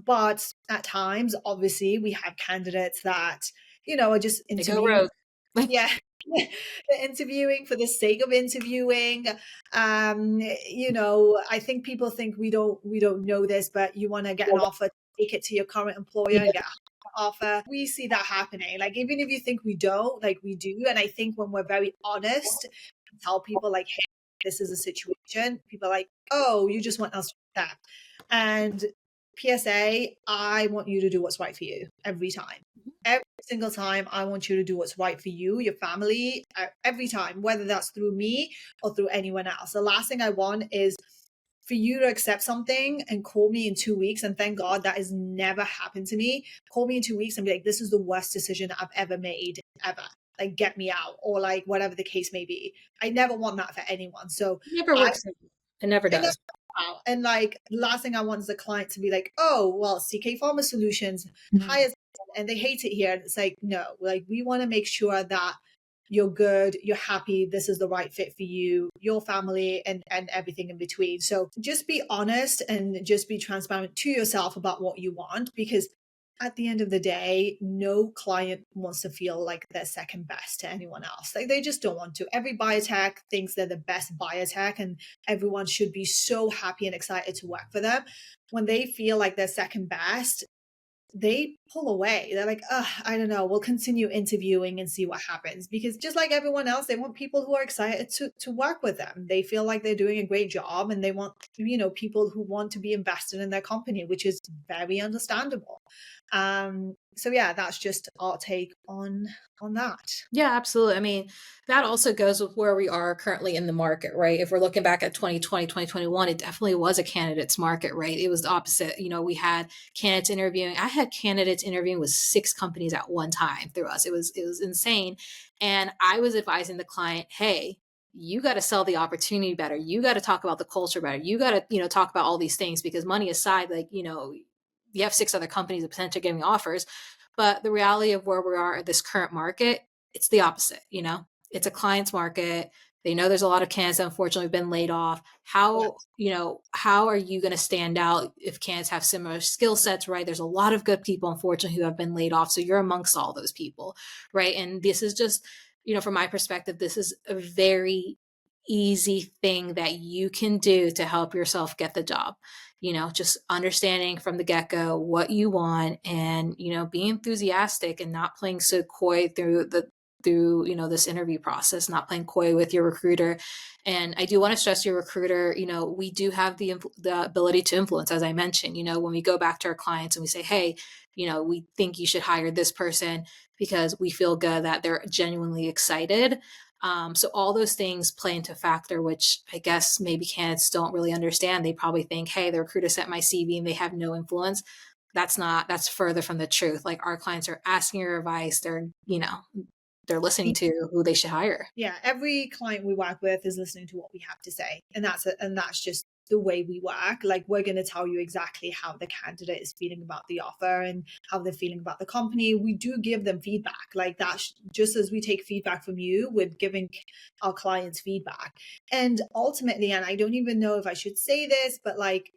But at times, obviously, we have candidates that, are just They go interviewing. rogue. Yeah. They're interviewing for the sake of interviewing. I think people think we don't know this, but you want to get an offer, take it to your current employer and get an offer. We see that happening. Like, even if you think we don't, like, we do. And I think when we're very honest and tell people, like, hey, this is a situation, people are like, oh, you just want us to accept. And PSA, I want you to do what's right for you every time. Every single time, I want you to do what's right for you, your family, every time, whether that's through me or through anyone else. The last thing I want is for you to accept something and call me in 2 weeks. And thank God that has never happened to me. Call me in 2 weeks and be like, this is the worst decision I've ever made, ever. Like, get me out, or like whatever the case may be. I never want that for anyone. So It never I works. It never and does. and like the last thing I want is the client to be like, oh, well, CK Pharma Solutions hires and they hate it here. And it's like, no, like we want to make sure that you're good, you're happy, this is the right fit for you, your family, and everything in between. So just be honest and just be transparent to yourself about what you want, because at the end of the day, no client wants to feel like they're second best to anyone else. Like, they just don't want to. Every biotech thinks they're the best biotech, and everyone should be so happy and excited to work for them. When they feel like they're second best, they pull away. They're like, I don't know, we'll continue interviewing and see what happens. Because just like everyone else, they want people who are excited to work with them. They feel like they're doing a great job, and they want, people who want to be invested in their company, which is very understandable. So yeah, that's just our take on that. Yeah, absolutely. I mean, that also goes with where we are currently in the market, right? If we're looking back at 2020, 2021, it definitely was a candidates market, right? It was the opposite. We had candidates interviewing. I had candidates interviewing with 6 companies at one time through us. It was insane. And I was advising the client, hey, you got to sell the opportunity better. You got to talk about the culture better. You got to, talk about all these things, because money aside, like, you have 6 other companies that potentially giving offers. But the reality of where we are at this current market, it's the opposite. It's a client's market. They know there's a lot of candidates that unfortunately have been laid off. How are you going to stand out if candidates have similar skill sets, right? There's a lot of good people, unfortunately, who have been laid off. So you're amongst all those people, right? And this is just, from my perspective, this is a very easy thing that you can do to help yourself get the job. Just understanding from the get-go what you want, and being enthusiastic and not playing so coy through this interview process, not playing coy with your recruiter. And I do want to stress, your recruiter, we do have the ability to influence, as I mentioned. When we go back to our clients and we say, hey, we think you should hire this person because we feel good that they're genuinely excited. So all those things play into factor, which I guess maybe candidates don't really understand. They probably think, hey, the recruiter sent my CV and they have no influence. That's further from the truth. Like, our clients are asking your advice. They're listening to who they should hire. Yeah, every client we work with is listening to what we have to say, and that's just the way we work. Like, we're going to tell you exactly how the candidate is feeling about the offer and how they're feeling about the company. We do give them feedback, like that. Just as we take feedback from you, we're giving our clients feedback. And ultimately, and I don't even know if I should say this, but like,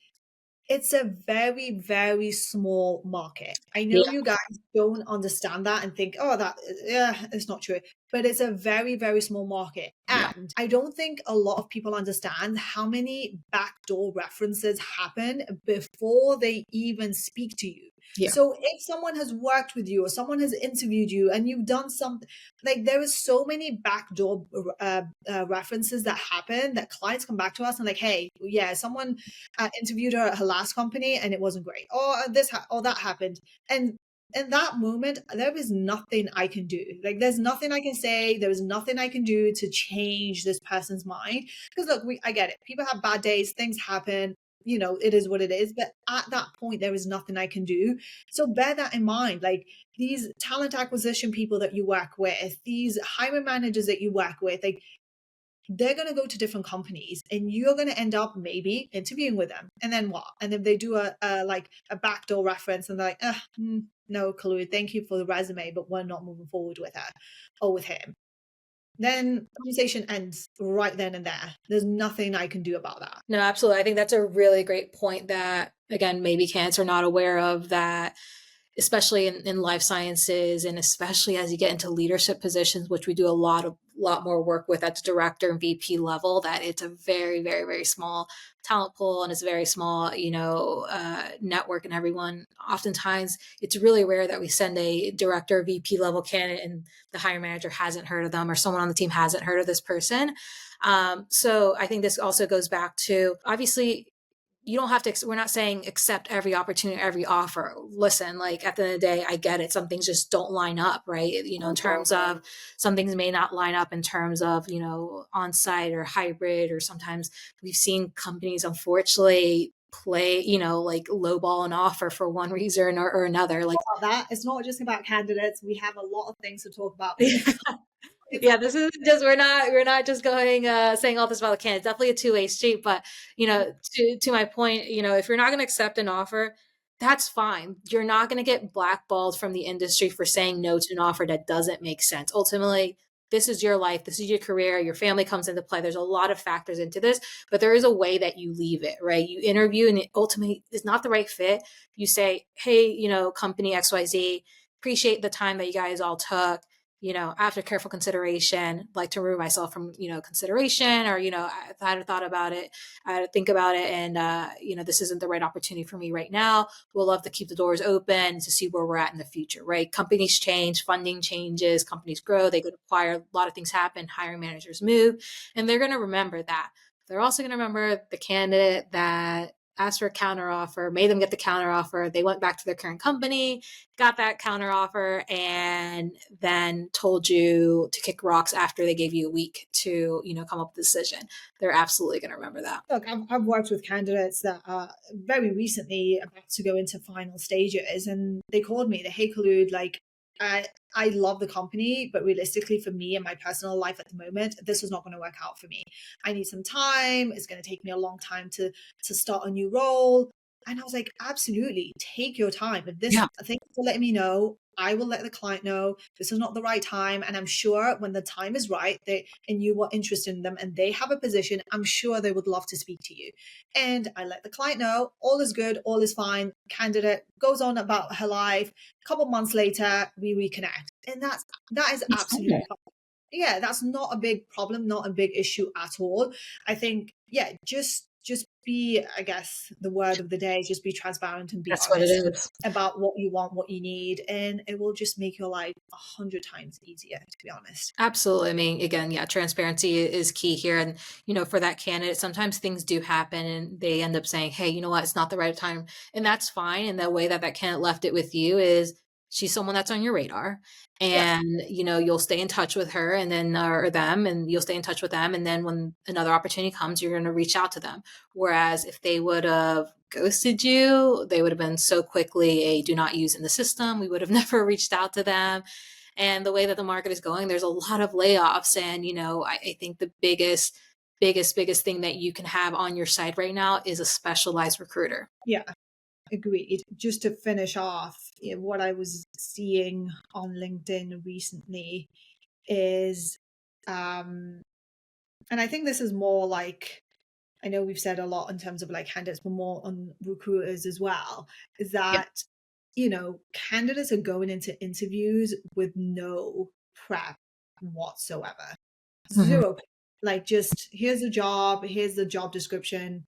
it's a very, very small market. I know Yeah. you guys don't understand that and think, oh, it's not true. But it's a very, very small market. Yeah. And I don't think a lot of people understand how many backdoor references happen before they even speak to you. Yeah. So if someone has worked with you or someone has interviewed you and you've done something, like, there is so many backdoor references that happen that clients come back to us and like, hey, yeah, someone interviewed her at her last company and it wasn't great, or or that happened. And in that moment, there is nothing I can do. Like, there's nothing I can say. There is nothing I can do to change this person's mind. Because look, I get it. People have bad days. Things happen. It is what it is. But at that point, there is nothing I can do. So bear that in mind. Like, these talent acquisition people that you work with, these hiring managers that you work with, like, they're going to go to different companies and you're going to end up maybe interviewing with them. And then what? And then they do a backdoor reference and they're like, no, Kholoud, thank you for the resume, but we're not moving forward with her or with him. Then conversation ends right then and there. There's nothing I can do about that. No, absolutely. I think that's a really great point, that again, maybe candidates are not aware of that, especially in life sciences, and especially as you get into leadership positions, which we do a lot more work with at the director and VP level, that it's a very, very, very small talent pool, and it's a very small, network, and everyone, oftentimes it's really rare that we send a director VP level candidate and the hiring manager hasn't heard of them, or someone on the team hasn't heard of this person. So I think this also goes back to, obviously, you don't have to, we're not saying accept every opportunity, every offer. Listen, like, at the end of the day, I get it. Some things just don't line up, right? In terms of, some things may not line up in terms of, on-site or hybrid, or sometimes we've seen companies, unfortunately, play, like lowball an offer for one reason or another. Like, About that, it's not just about candidates. We have a lot of things to talk about with the yeah, this is just, we're not just going saying all this about the candidate. Definitely a two-way street. But to my point, if you're not going to accept an offer, that's fine. You're not going to get blackballed from the industry for saying no to an offer that doesn't make sense. Ultimately, this is your life, this is your career, your family comes into play. There's a lot of factors into this, but there is a way that you leave it, right? You interview and it ultimately is not the right fit. You say, hey, company XYZ, appreciate the time that you guys all took. After careful consideration, like to remove myself from, consideration, or, I had thought about it, I had to think about it. And, this isn't the right opportunity for me right now. We'll love to keep the doors open to see where we're at in the future, right? Companies change, funding changes, companies grow, they go to acquire, a lot of things happen, hiring managers move, and they're going to remember that. They're also going to remember the candidate that asked for a counteroffer, made them get the counteroffer. They went back to their current company, got that counteroffer, and then told you to kick rocks after they gave you a week to, come up with a decision. They're absolutely going to remember that. Look, I've worked with candidates that are very recently about to go into final stages, and they called me. They, hey, Kholoud, like, I love the company, but realistically, for me and my personal life at the moment, this is not going to work out for me. I need some time. It's going to take me a long time to start a new role. And I was like, absolutely, take your time. If this, Yeah. thank you for letting me know. I will let the client know this is not the right time. And I'm sure when the time is right, and you are interested in them and they have a position, I'm sure they would love to speak to you. And I let the client know all is good, all is fine. Candidate goes on about her life. A couple months later, we reconnect. And that is absolutely fine. Yeah, that's not a big problem, not a big issue at all. I think, yeah, just be, I guess the word of the day is just be transparent and be That's what it honest is. about what you want, what you need, and it will just make your life 100 times easier, to be honest. Absolutely. I mean, again, yeah, transparency is key here. And, for that candidate, sometimes things do happen and they end up saying, hey, you know what, it's not the right time. And that's fine. And the way that that candidate left it with you is, she's someone that's on your radar, Yeah. and, you'll stay in touch with her, and then, or them, and you'll stay in touch with them. And then when another opportunity comes, you're going to reach out to them. Whereas if they would have ghosted you, they would have been so quickly a do not use in the system. We would have never reached out to them. And the way that the market is going, there's a lot of layoffs. And, I think the biggest thing that you can have on your side right now is a specialized recruiter. Yeah, agreed. Just to finish off, what I was seeing on LinkedIn recently is, and I think this is more like, I know we've said a lot in terms of like candidates, but more on recruiters as well, is Yep. that, candidates are going into interviews with no prep whatsoever. Mhm. Zero. Like, just here's here's the job description.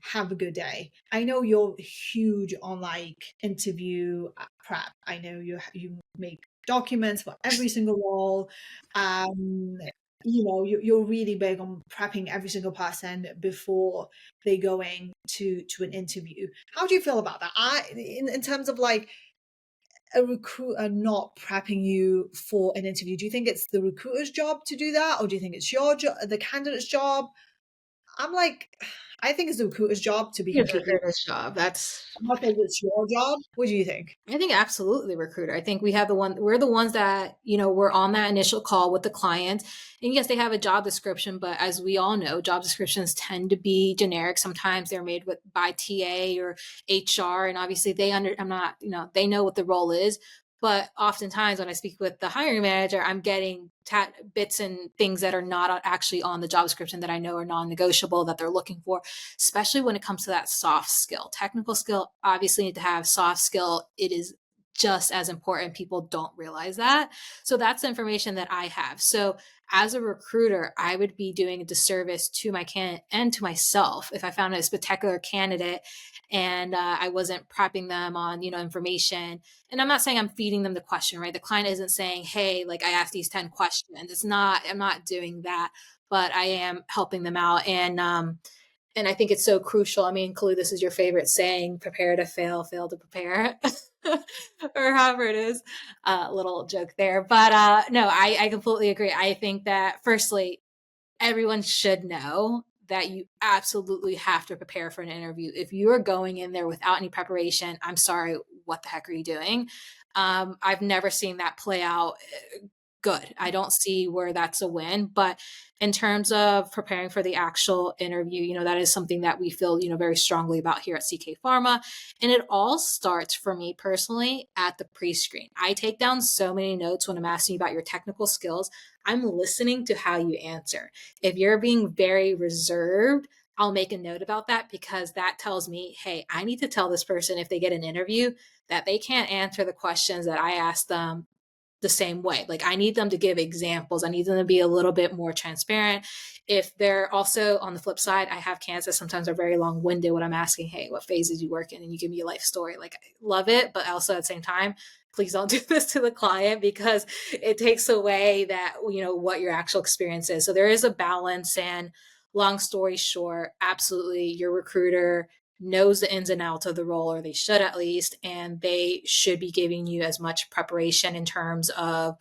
Have a good day. I know you're huge on like interview prep. I know you make documents for every single role. Um, you're really big on prepping every single person before they going to an interview. How do you feel about that? In terms of like a recruiter not prepping you for an interview, do you think it's the recruiter's job to do that, or do you think it's your job, the candidate's job? I'm like, I think it's the recruiter's job, to be It's a completely. recruiter's job. That's I'm not saying it's your job. What do you think? I think absolutely recruiter. I think we're the ones that, we're on that initial call with the client. And yes, they have a job description, but as we all know, job descriptions tend to be generic. Sometimes they're made by TA or HR. And obviously I'm not, they know what the role is, But oftentimes when I speak with the hiring manager, I'm getting bits and things that are not actually on the job description that I know are non-negotiable that they're looking for, especially when it comes to that soft skill. Technical skill, obviously need to have. Soft skill, it is just as important. People don't realize that. So that's the information that I have. So as a recruiter, I would be doing a disservice to my candidate and to myself if I found this particular candidate and I wasn't prepping them on, information. And I'm not saying I'm feeding them the question, right? The client isn't saying, hey, like I asked these 10 questions. I'm not doing that, but I am helping them out. And I think it's so crucial. I mean, Kholoud, this is your favorite saying, prepare to fail, fail to prepare, or however it is. Little joke there. But no, I completely agree. I think that firstly, everyone should know that you absolutely have to prepare for an interview. If you are going in there without any preparation, I'm sorry, what the heck are you doing? I've never seen that play out good. I don't see where that's a win. But in terms of preparing for the actual interview, that is something that we feel, very strongly about here at CK Pharma. And it all starts for me personally at the pre-screen. I take down so many notes when I'm asking you about your technical skills. I'm listening to how you answer. If you're being very reserved, I'll make a note about that because that tells me, hey, I need to tell this person if they get an interview that they can't answer the questions that I asked them the same way. Like I need them to give examples. I need them to be a little bit more transparent. If they're also on the flip side, I have candidates that sometimes are very long winded when I'm asking, hey, what phase did you work in? And you give me a life story. Like I love it, but also at the same time, please don't do this to the client because it takes away that, what your actual experience is. So there is a balance, and long story short, absolutely your recruiter knows the ins and outs of the role, or they should at least, and they should be giving you as much preparation in terms of,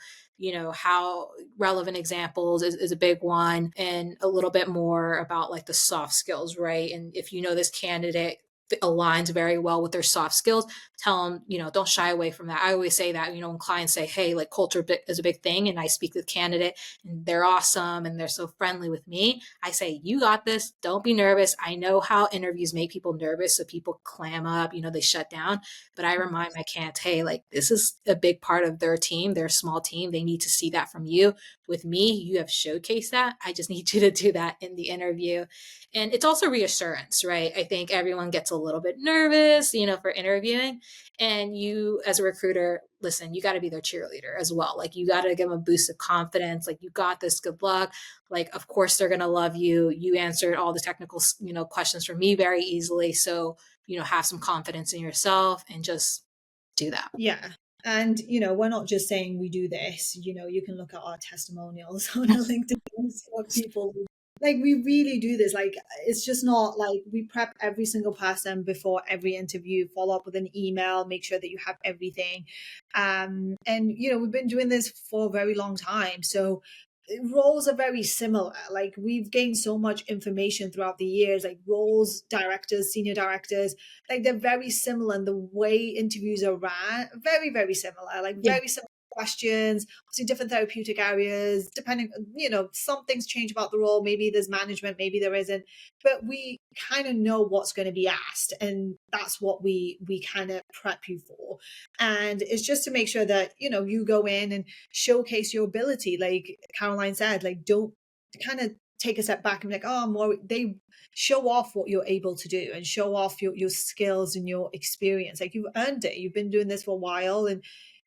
how relevant examples is a big one, and a little bit more about like the soft skills, right? And if this candidate aligns very well with their soft skills, tell them, don't shy away from that. I always say that, when clients say, hey, like culture is a big thing, and I speak to the candidate and they're awesome and they're so friendly with me, I say, you got this. Don't be nervous. I know how interviews make people nervous. So people clam up, they shut down. But I remind my candidates, hey, like this is a big part of their team, their small team. They need to see that from you. With me, you have showcased that. I just need you to do that in the interview. And it's also reassurance, right? I think everyone gets a little bit nervous, for interviewing. And you, as a recruiter, listen, you got to be their cheerleader as well. Like, you got to give them a boost of confidence. Like, you got this, good luck. Like, of course, they're going to love you. You answered all the technical, questions for me very easily. So, have some confidence in yourself and just do that. Yeah. And, we're not just saying we do this, you can look at our testimonials on our LinkedIn and see what people like. We really do this. Like, it's just not like we prep every single person before every interview, follow up with an email, make sure that you have everything. And, we've been doing this for a very long time. So roles are very similar. Like, we've gained so much information throughout the years, like roles, directors, senior directors, like they're very similar, and the way interviews are ran, very, very similar, like Yeah. very similar questions, obviously different therapeutic areas, depending, some things change about the role. Maybe there's management, maybe there isn't, but we kind of know what's going to be asked, and that's what we kind of prep you for. And it's just to make sure that, you go in and showcase your ability. Like Caroline said, like, don't kind of take a step back and be like, oh, more, they show off what you're able to do and show off your skills and your experience. Like, you've earned it. You've been doing this for a while, and,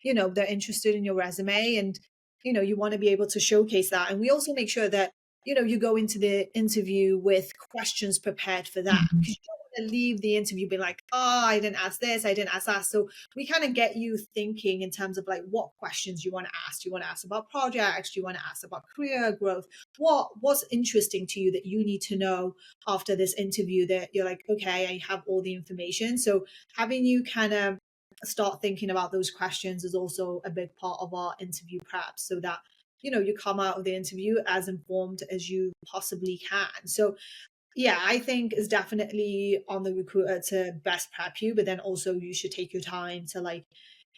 they're interested in your resume, and, you want to be able to showcase that. And we also make sure that, you go into the interview with questions prepared for that, because you don't want to leave the interview being like, oh, I didn't ask this, I didn't ask that. So we kind of get you thinking in terms of like what questions you want to ask. Do you want to ask about projects? Do you want to ask about career growth? What's interesting to you that you need to know after this interview, that you're like, okay, I have all the information. So having you kind of start thinking about those questions is also a big part of our interview prep, so that you come out of the interview as informed as you possibly can. So yeah, I think it's definitely on the recruiter to best prep you, but then also you should take your time to like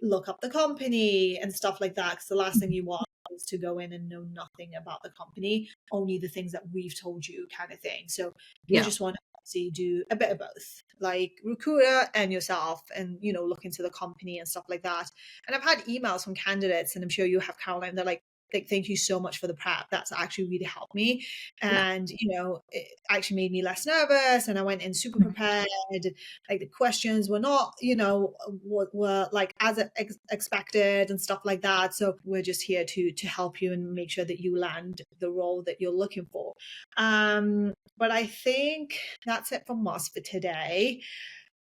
look up the company and stuff like that, because the last thing you want is to go in and know nothing about the company, only the things that we've told you, kind of thing. So you Yeah. just want to So you do a bit of both, like recruiter and yourself, and look into the company and stuff like that. And I've had emails from candidates, and I'm sure you have, Caroline, they're like, thank you so much for the prep. That's actually really helped me. And, it actually made me less nervous, and I went in super prepared. Like the questions were not, were like as expected and stuff like that. So we're just here to help you and make sure that you land the role that you're looking for. But I think that's it from us for today.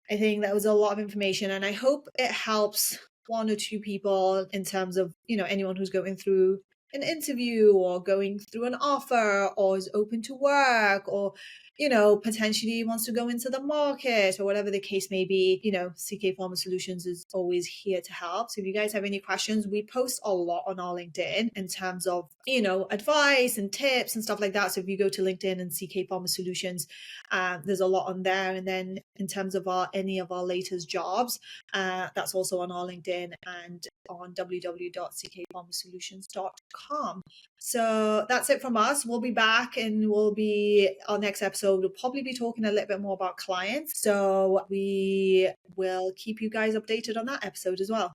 I think that was a lot of information, and I hope it helps one or two people in terms of, anyone who's going through an interview or going through an offer or is open to work or, potentially wants to go into the market or whatever the case may be. CK Pharma Solutions is always here to help. So if you guys have any questions, we post a lot on our LinkedIn in terms of, advice and tips and stuff like that. So if you go to LinkedIn and CK Pharma Solutions, there's a lot on there. And then in terms of any of our latest jobs, that's also on our LinkedIn and on www.ckpharmasolutions.com. So that's it from us. We'll be back, and our next episode will probably be talking a little bit more about clients. So we will keep you guys updated on that episode as well.